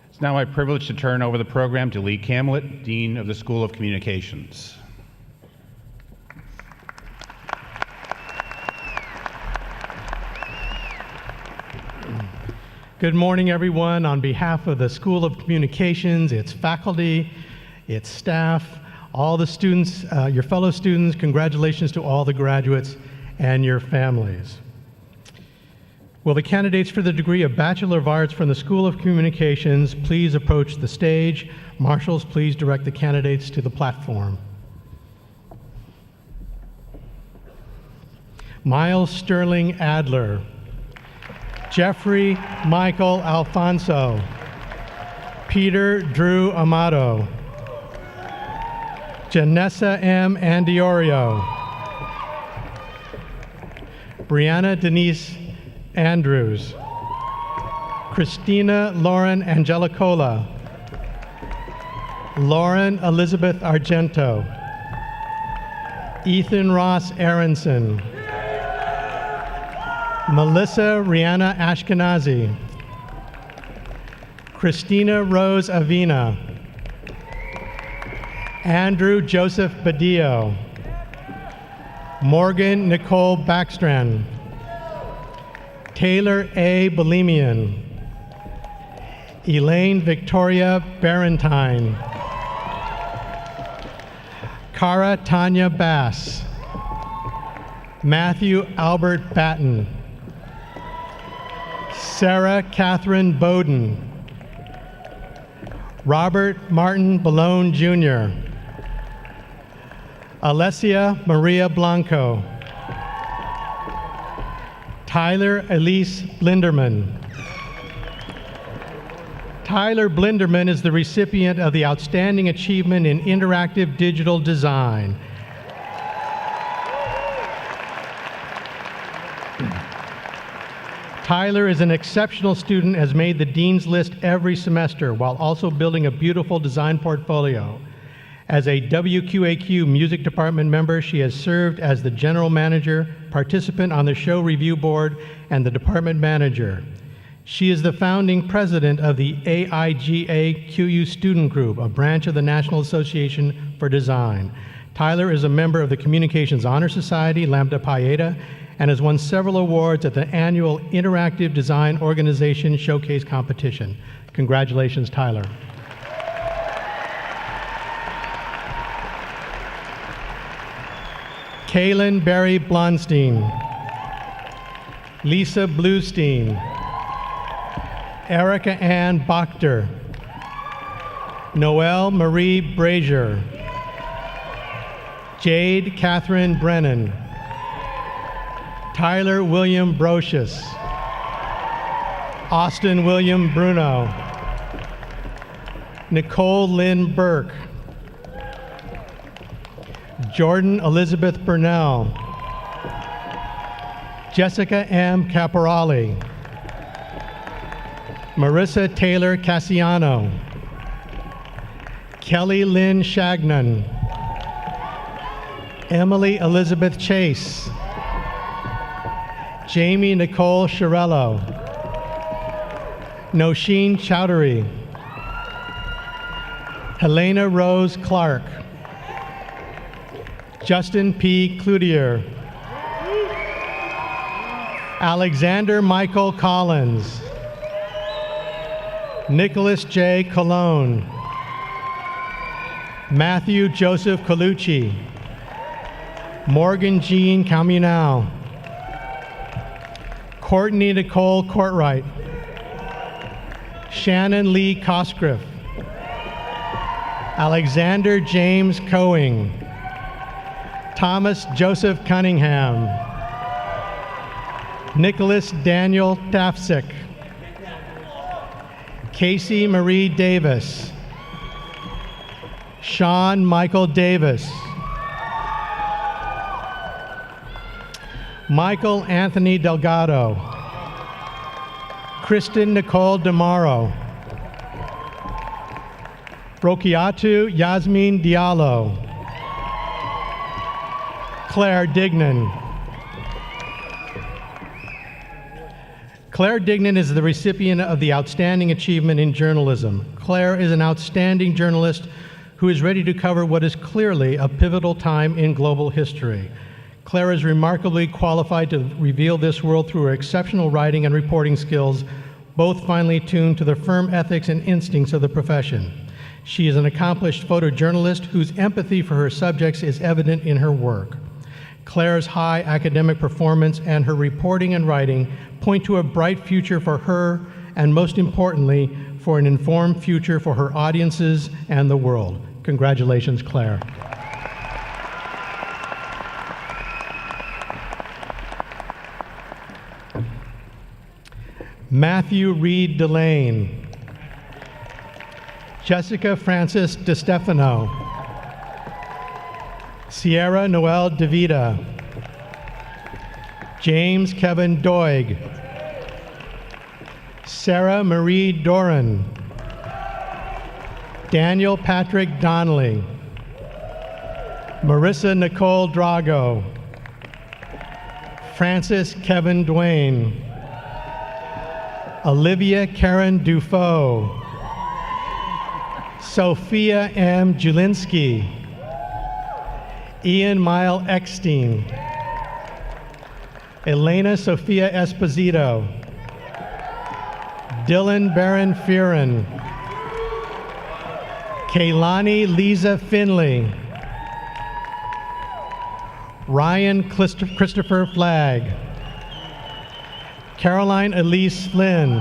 It's now my privilege to turn over the program to Leek Hamlet, Dean of the School of Communications. Good morning, everyone. On behalf of the School of Communications, its faculty, its staff, all the students, your fellow students, congratulations to all the graduates and your families. Will the candidates for the degree of Bachelor of Arts from the School of Communications please approach the stage? Marshals, please direct the candidates to the platform. Miles Sterling Adler. Jeffrey Michael Alfonso. Peter Drew Amato. Janessa M. Andiorio. Brianna Denise Andrews. Christina Lauren Angelicola. Lauren Elizabeth Argento. Ethan Ross Aronson. Melissa Rihanna Ashkenazi. Christina Rose Avina. Andrew Joseph Badillo. Morgan Nicole Backstrand. Taylor A. Belemian. Elaine Victoria Barentine. Cara Tanya Bass. Matthew Albert Batten. Sarah Catherine Bowden. Robert Martin Ballone Jr. Alessia Maria Blanco. Tyler Elise Blinderman. Tyler Blinderman is the recipient of the Outstanding Achievement in Interactive Digital Design. Tyler is an exceptional student, has made the Dean's List every semester while also building a beautiful design portfolio. As a WQAQ Music Department member, she has served as the General Manager, participant on the Show Review Board, and the Department Manager. She is the founding president of the AIGA-QU Student Group, a branch of the National Association for Design. Tyler is a member of the Communications Honor Society, Lambda Pi Eta, and has won several awards at the annual Interactive Design Organization Showcase Competition. Congratulations, Tyler. Kaylin Barry Blonstein. Lisa Bluestein. Erica Ann Bachter. Noelle Marie Brazier. Jade Catherine Brennan. Tyler William Brocious. Austin William Bruno. Nicole Lynn Burke. Jordan Elizabeth Burnell. Jessica M. Caporali. Marissa Taylor Cassiano. Kelly Lynn Shagnon. Emily Elizabeth Chase. Jamie Nicole Shirello. Nosheen Chowdhury. Helena Rose Clark. Justin P. Cloutier. Alexander Michael Collins. Nicholas J. Colon. Matthew Joseph Colucci. Morgan Jean Camunal. Courtney Nicole Courtright. Shannon Lee Cosgriff. Alexander James Coing. Thomas Joseph Cunningham. Nicholas Daniel Tafsick. Casey Marie Davis. Sean Michael Davis. Michael Anthony Delgado. Kristen Nicole Demaro. Rokiatu Yasmin Diallo. Claire Dignan. Claire Dignan is the recipient of the Outstanding Achievement in Journalism. Claire is an outstanding journalist who is ready to cover what is clearly a pivotal time in global history. Claire is remarkably qualified to reveal this world through her exceptional writing and reporting skills, both finely tuned to the firm ethics and instincts of the profession. She is an accomplished photojournalist whose empathy for her subjects is evident in her work. Claire's high academic performance and her reporting and writing point to a bright future for her, and most importantly, for an informed future for her audiences and the world. Congratulations, Claire. Matthew Reed Delane. Jessica Francis DeStefano. Sierra Noel DeVita. James Kevin Doig. Sarah Marie Doran. Daniel Patrick Donnelly. Marissa Nicole Drago. Francis Kevin Duane. Olivia Karen Dufault. Sophia M. Julinski. Ian Mile Eckstein. Elena Sophia Esposito. Dylan Barron Fearon. Kaylani Lisa Finley. Ryan Christopher Flagg. Caroline Elise Flynn.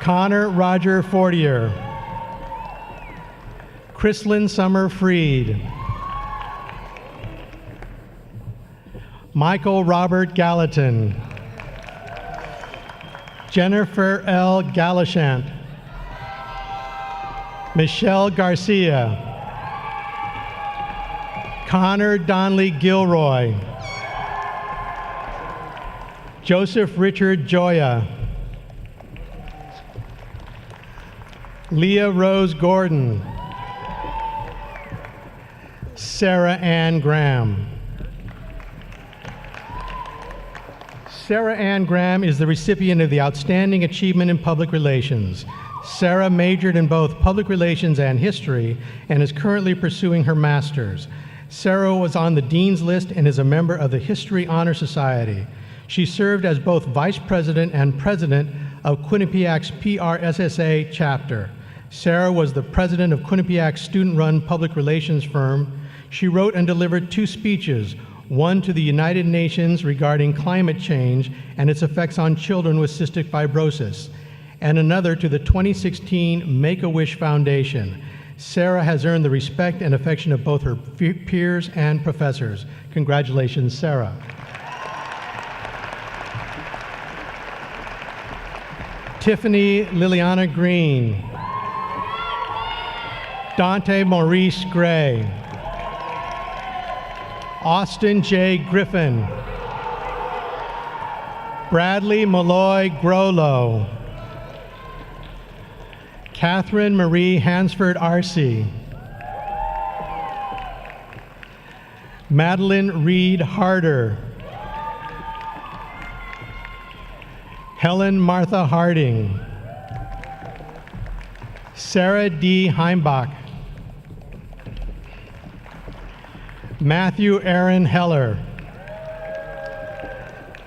Connor Roger Fortier. Chrislyn Summer Freed. Michael Robert Gallatin. Jennifer L. Galashant. Michelle Garcia. Connor Donnelly Gilroy. Joseph Richard Joya. Leah Rose Gordon. Sarah Ann Graham. Sarah Ann Graham is the recipient of the Outstanding Achievement in Public Relations. Sarah majored in both public relations and history and is currently pursuing her master's. Sarah was on the Dean's List and is a member of the History Honor Society. She served as both vice president and president of Quinnipiac's PRSSA chapter. Sarah was the president of Quinnipiac's student-run public relations firm. She wrote and delivered 2 speeches, one to the United Nations regarding climate change and its effects on children with cystic fibrosis, and another to the 2016 Make-A-Wish Foundation. Sarah has earned the respect and affection of both her peers and professors. Congratulations, Sarah. Tiffany Liliana Green. Dante Maurice Gray. Austin J. Griffin. Bradley Malloy Grolo. Catherine Marie Hansford Arcee. Madeline Reed Harder. Helen Martha Harding. Sarah D. Heimbach. Matthew Aaron Heller.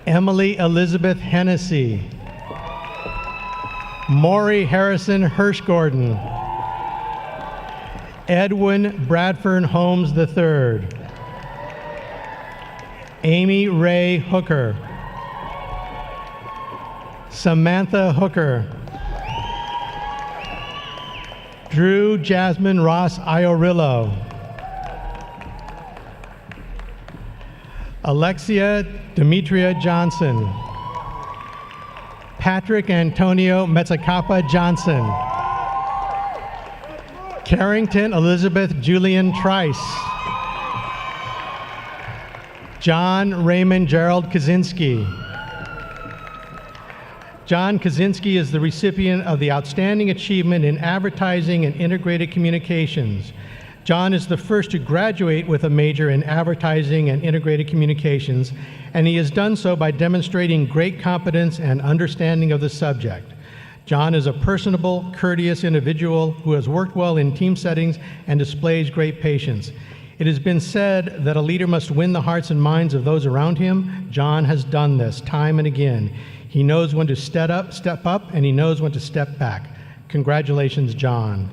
Emily Elizabeth Hennessy. Maury Harrison Hirschgordon. Edwin Bradford Holmes III. Amy Ray Hooker. Samantha Hooker. Drew Jasmine Ross Iorillo. Alexia Demetria Johnson. Patrick Antonio Metzacapa Johnson. Carrington Elizabeth Julian Trice. John Raymond Gerald Kaczynski. John Kaczynski is the recipient of the Outstanding Achievement in Advertising and Integrated Communications. John is the first to graduate with a major in advertising and integrated communications, and he has done so by demonstrating great competence and understanding of the subject. John is a personable, courteous individual who has worked well in team settings and displays great patience. It has been said that a leader must win the hearts and minds of those around him. John has done this time and again. He knows when to step up, and he knows when to step back. Congratulations, John.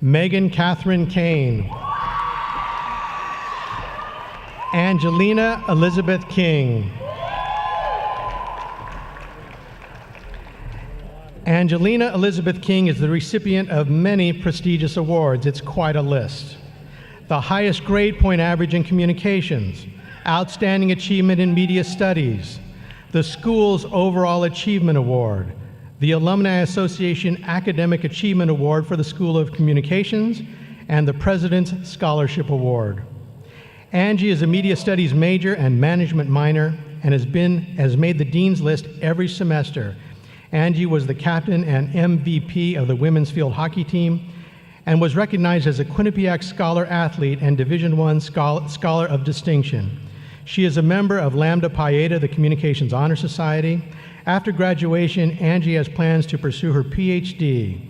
Megan Catherine Kane. Angelina Elizabeth King. Angelina Elizabeth King is the recipient of many prestigious awards. It's quite a list. The highest grade point average in communications, outstanding achievement in media studies, the school's overall achievement award, the Alumni Association Academic Achievement Award for the School of Communications, and the President's Scholarship Award. Angie is a media studies major and management minor and has made the dean's list every semester. Angie was the captain and MVP of the women's field hockey team and was recognized as a Quinnipiac Scholar Athlete and Division I Scholar of Distinction. She is a member of Lambda Pi Eta, the Communications Honor Society. After graduation, Angie has plans to pursue her PhD.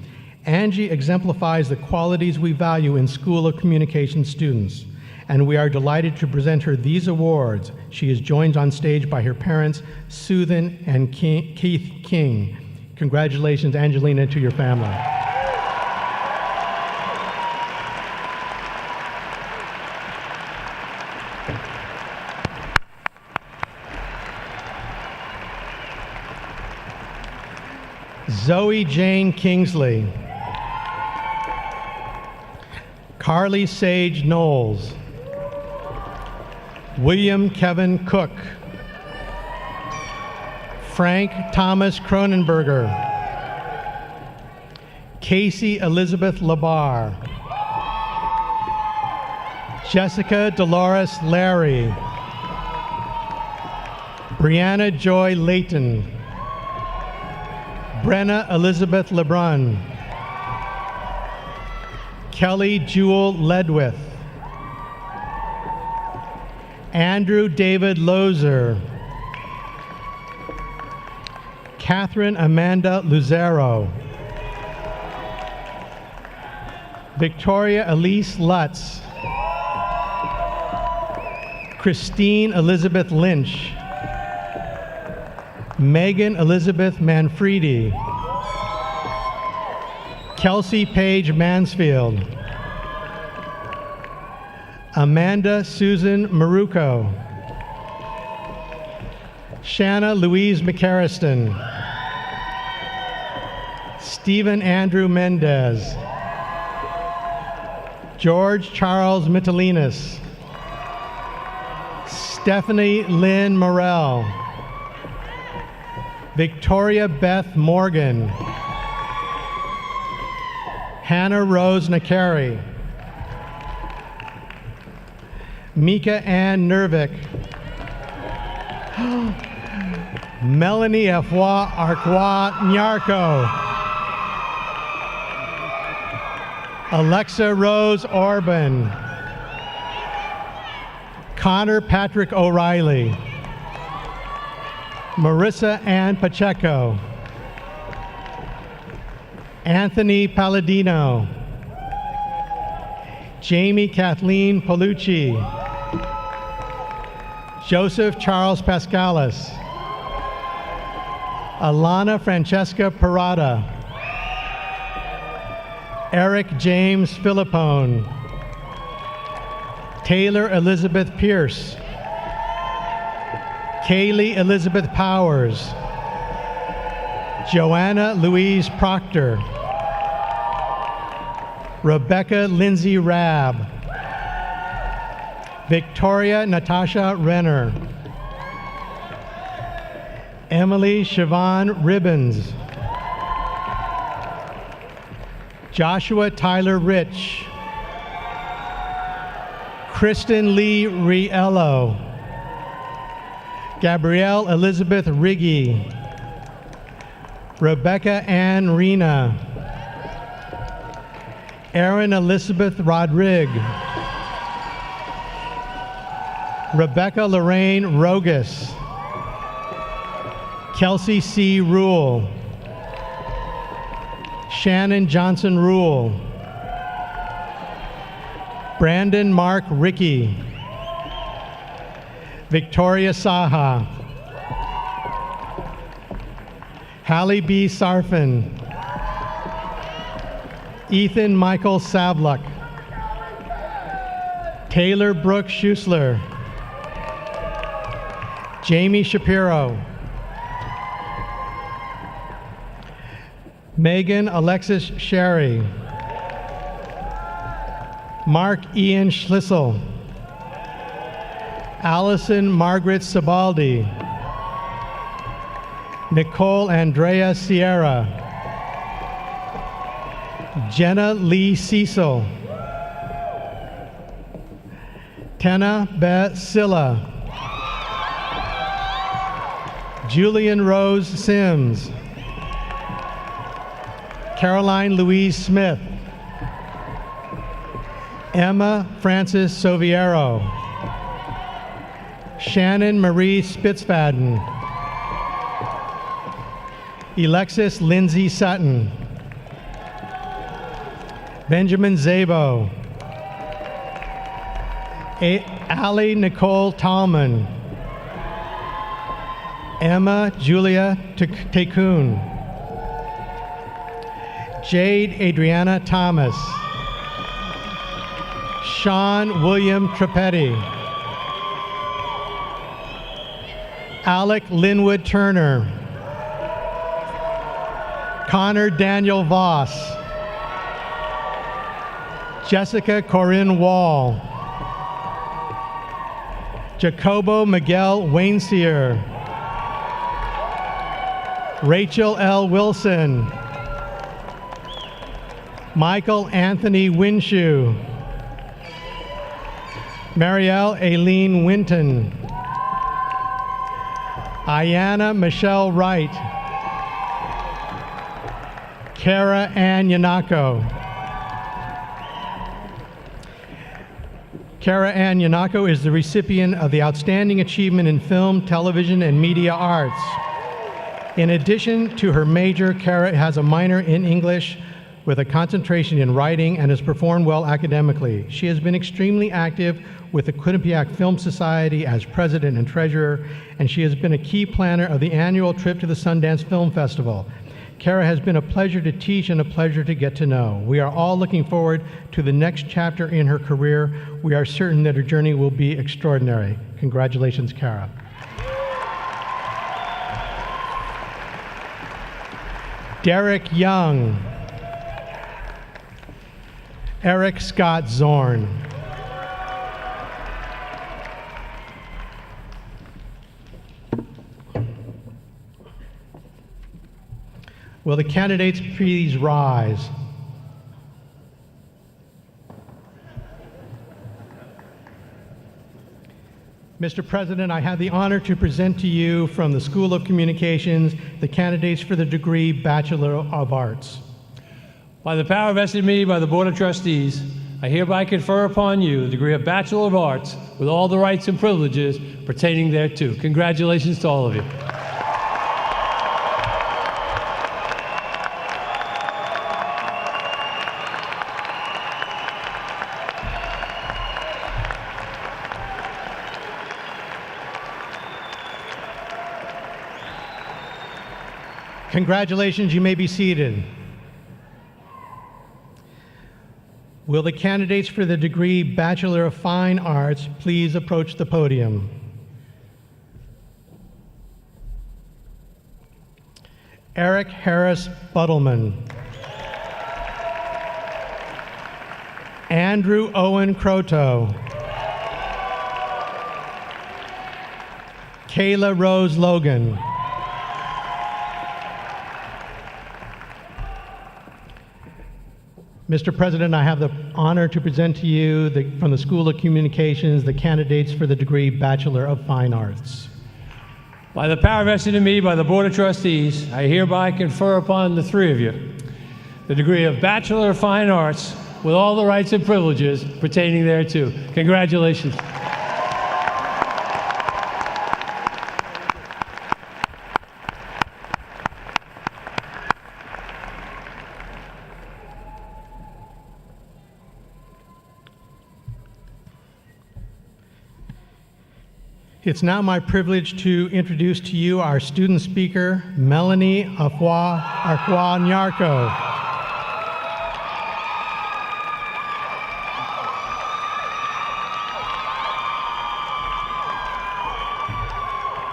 Angie exemplifies the qualities we value in School of Communication students, and we are delighted to present her these awards. She is joined on stage by her parents, Susan and Keith King. Congratulations, Angelina, to your family. Zoe Jane Kingsley. Carly Sage Knowles. William Kevin Cook. Frank Thomas Cronenberger. Casey Elizabeth Labar. Jessica Dolores Larry. Brianna Joy Layton. Brenna Elizabeth Lebrun. Kelly Jewel Ledwith. Andrew David Lozer. Catherine Amanda Luzero. Victoria Elise Lutz. Christine Elizabeth Lynch. Megan Elizabeth Manfredi. Kelsey Paige Mansfield. Amanda Susan Maruco. Shanna Louise McCarriston. Stephen Andrew Mendez. George Charles Mitalinas. Stephanie Lynn Morell. Victoria Beth Morgan. Hannah Rose Nakari. Mika Ann Nervik. Melanie Avoir Arqua Nyarko. Alexa Rose Orban. Connor Patrick O'Reilly. Marissa Ann Pacheco. Anthony Palladino. Jamie Kathleen Palucci. Joseph Charles Pascalis. Alana Francesca Parada. Eric James Philippone. Taylor Elizabeth Pierce. Kaylee Elizabeth Powers. Joanna Louise Proctor. Rebecca Lindsay Rabb. Victoria Natasha Renner. Emily Siobhan Ribbons. Joshua Tyler Rich. Kristen Lee Riello. Gabrielle Elizabeth Riggy. Rebecca Ann Rena, Erin Elizabeth Rodrigue, Rebecca Lorraine Rogus, Kelsey C. Rule, Shannon Johnson Rule, Brandon Mark Rickey, Victoria Saha, Hallie B. Sarfin, Ethan Michael Savluck, Taylor Brooke Schusler, Jamie Shapiro, Megan Alexis Sherry, Mark Ian Schlissel, Allison Margaret Sabaldi, Nicole Andrea Sierra, Jenna Lee Cecil, Tena Be Silla, Julian Rose Sims, Caroline Louise Smith, Emma Francis Soviero, Shannon Marie Spitzfaden, Alexis Lindsay Sutton, Benjamin Zabo, Allie Nicole Tallman, Emma Julia Tekun, Jade Adriana Thomas, Sean William Trapetti, Alec Linwood Turner, Connor Daniel Voss, Jessica Corinne Wall, Jacobo Miguel Wainseer, Rachel L. Wilson, Michael Anthony Winshew, Marielle Aileen Winton, Ayanna Michelle Wright, Kara Ann Yanako. Kara Ann Yanako is the recipient of the Outstanding Achievement in Film, Television, and Media Arts. In addition to her major, Kara has a minor in English with a concentration in writing and has performed well academically. She has been extremely active with the Quinnipiac Film Society as president and treasurer, and she has been a key planner of the annual trip to the Sundance Film Festival. Kara has been a pleasure to teach and a pleasure to get to know. We are all looking forward to the next chapter in her career. We are certain that her journey will be extraordinary. Congratulations, Kara. Derek Young, Eric Scott Zorn, will the candidates please rise? Mr. President, I have the honor to present to you from the School of Communications the candidates for the degree Bachelor of Arts. By the power vested in me by the Board of Trustees, I hereby confer upon you the degree of Bachelor of Arts with all the rights and privileges pertaining thereto. Congratulations to all of you. Congratulations, you may be seated. Will the candidates for the degree Bachelor of Fine Arts please approach the podium? Eric Harris Buttleman, Andrew Owen Croto, Kayla Rose Logan, Mr. President, I have the honor to present to you from the School of Communications the candidates for the degree Bachelor of Fine Arts. By the power vested in me by the Board of Trustees, I hereby confer upon the three of you the degree of Bachelor of Fine Arts with all the rights and privileges pertaining thereto. Congratulations. It's now my privilege to introduce to you our student speaker, Melanie Avoir Nyarko.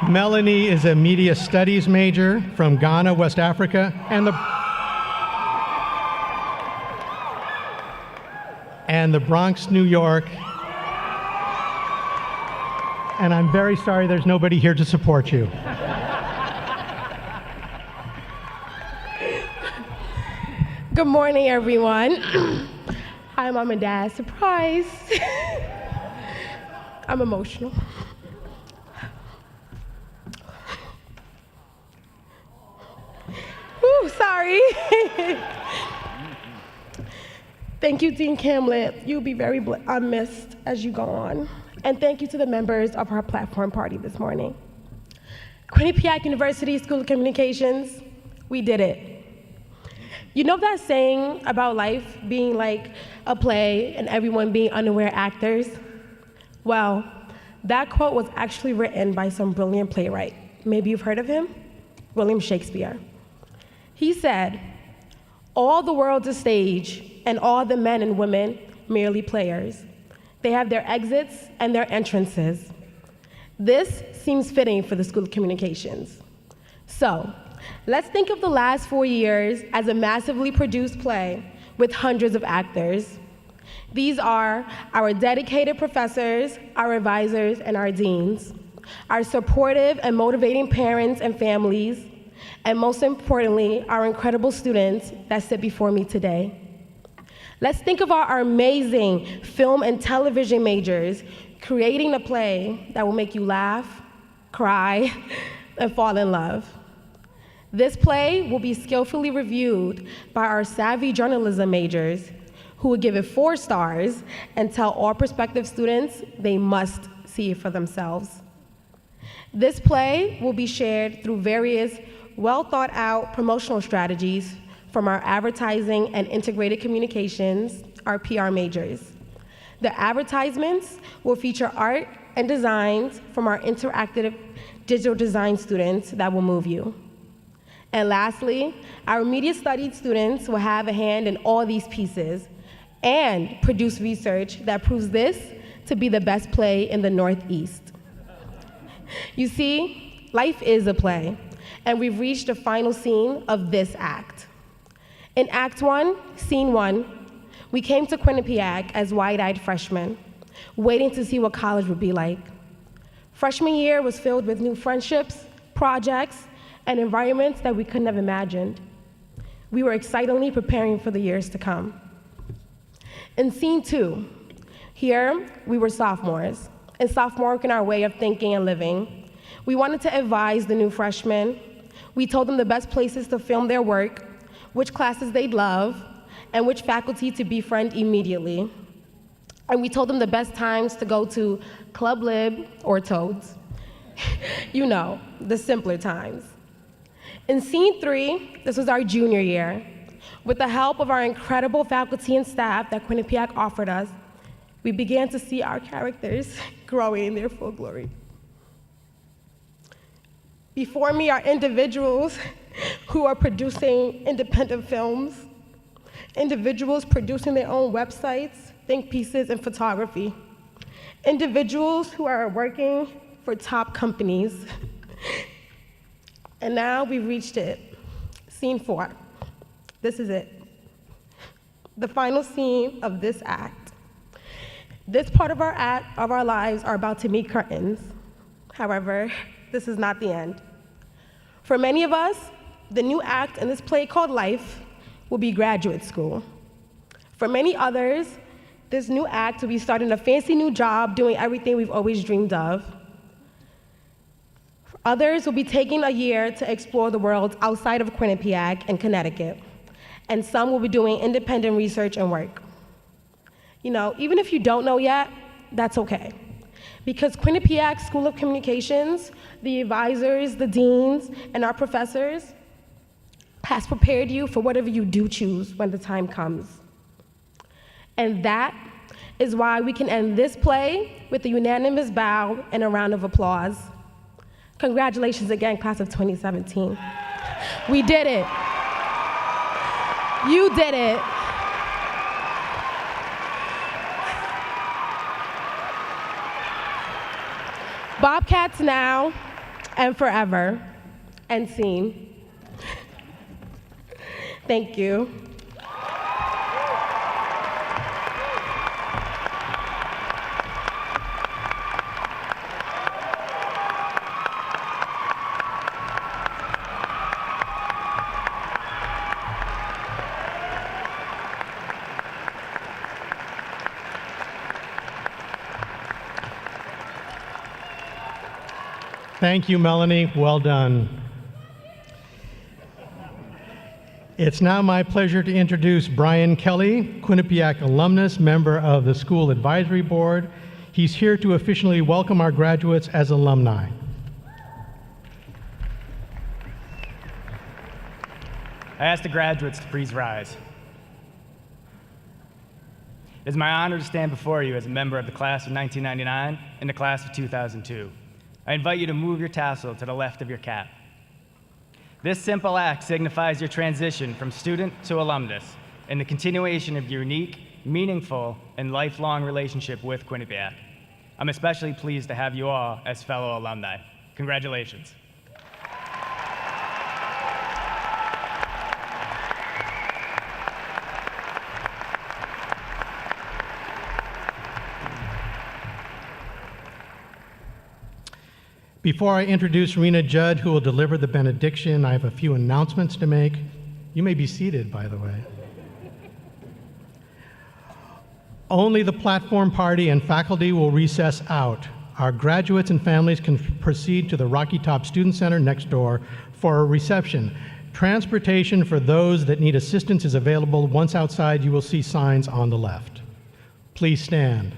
Melanie is a media studies major from Ghana, West Africa, and the Bronx, New York. And I'm very sorry there's nobody here to support you. Good morning, everyone. Hi, Mom and Dad. Surprise. I'm emotional. Ooh, sorry. Thank you, Dean Hamlet. You'll be very missed as you go on. And thank you to the members of our platform party this morning. Quinnipiac University School of Communications, we did it. You know that saying about life being like a play and everyone being unaware actors? Well, that quote was actually written by some brilliant playwright. Maybe you've heard of him? William Shakespeare. He said, "All the world's a stage, and all the men and women merely players. They have their exits and their entrances." This seems fitting for the School of Communications. So, let's think of the last 4 years as a massively produced play with hundreds of actors. These are our dedicated professors, our advisors, and our deans, our supportive and motivating parents and families, and most importantly, our incredible students that sit before me today. Let's think of our amazing film and television majors creating a play that will make you laugh, cry, and fall in love. This play will be skillfully reviewed by our savvy journalism majors who will give it 4 stars and tell all prospective students they must see it for themselves. This play will be shared through various well-thought-out promotional strategies from our advertising and integrated communications, our PR majors. The advertisements will feature art and designs from our interactive digital design students that will move you. And lastly, our media studies students will have a hand in all these pieces and produce research that proves this to be the best play in the Northeast. You see, life is a play, and we've reached the final scene of this act. In Act 1, Scene 1, we came to Quinnipiac as wide-eyed freshmen, waiting to see what college would be like. Freshman year was filled with new friendships, projects, and environments that we couldn't have imagined. We were excitedly preparing for the years to come. In Scene 2, here we were sophomores, and sophomoric in our way of thinking and living. We wanted to advise the new freshmen. We told them the best places to film their work, which classes they'd love, and which faculty to befriend immediately. And we told them the best times to go to Club Lib or Toads. You know, the simpler times. In Scene 3, this was our junior year. With the help of our incredible faculty and staff that Quinnipiac offered us, we began to see our characters growing in their full glory. Before me are individuals who are producing independent films, individuals producing their own websites, think pieces, and photography, individuals who are working for top companies. And now we've reached it. Scene 4. This is it. The final scene of this act. This part of our lives are about to meet curtains. However, this is not the end. For many of us, the new act in this play called Life will be graduate school. For many others, this new act will be starting a fancy new job, doing everything we've always dreamed of. Others will be taking a year to explore the world outside of Quinnipiac and Connecticut, and some will be doing independent research and work. You know, even if you don't know yet, that's okay. Because Quinnipiac School of Communications, the advisors, the deans, and our professors has prepared you for whatever you do choose when the time comes. And that is why we can end this play with a unanimous bow and a round of applause. Congratulations again, class of 2017. We did it. You did it. Bobcats now and forever, and scene. Thank you. Thank you, Melanie. Well done. It's now my pleasure to introduce Brian Kelly, Quinnipiac alumnus, member of the School Advisory Board. He's here to officially welcome our graduates as alumni. I ask the graduates to please rise. It is my honor to stand before you as a member of the class of 1999 and the class of 2002. I invite you to move your tassel to the left of your cap. This simple act signifies your transition from student to alumnus and the continuation of your unique, meaningful, and lifelong relationship with Quinnipiac. I'm especially pleased to have you all as fellow alumni. Congratulations. Before I introduce Rena Judd, who will deliver the benediction, I have a few announcements to make. You may be seated, by the way. Only the platform party and faculty will recess out. Our graduates and families can proceed to the Rocky Top Student Center next door for a reception. Transportation for those that need assistance is available. Once outside, you will see signs on the left. Please stand.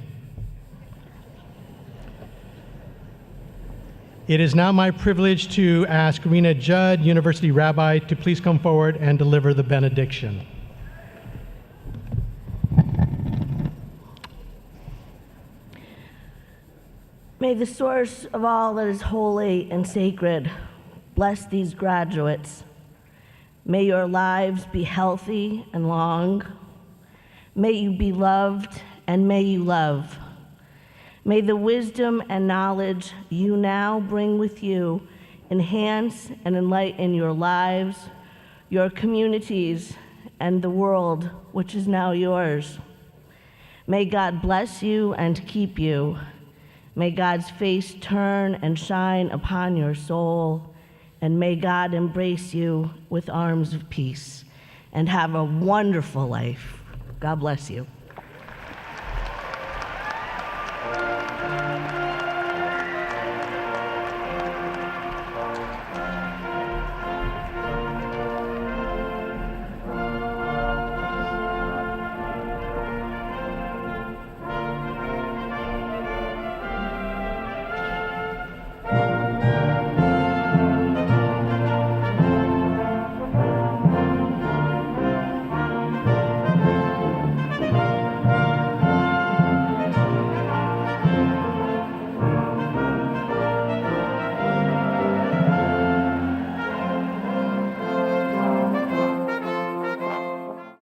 It is now my privilege to ask Rena Judd, University Rabbi, to please come forward and deliver the benediction. May the source of all that is holy and sacred bless these graduates. May your lives be healthy and long. May you be loved and may you love. May the wisdom and knowledge you now bring with you enhance and enlighten your lives, your communities, and the world which is now yours. May God bless you and keep you. May God's face turn and shine upon your soul, and may God embrace you with arms of peace, and have a wonderful life. God bless you.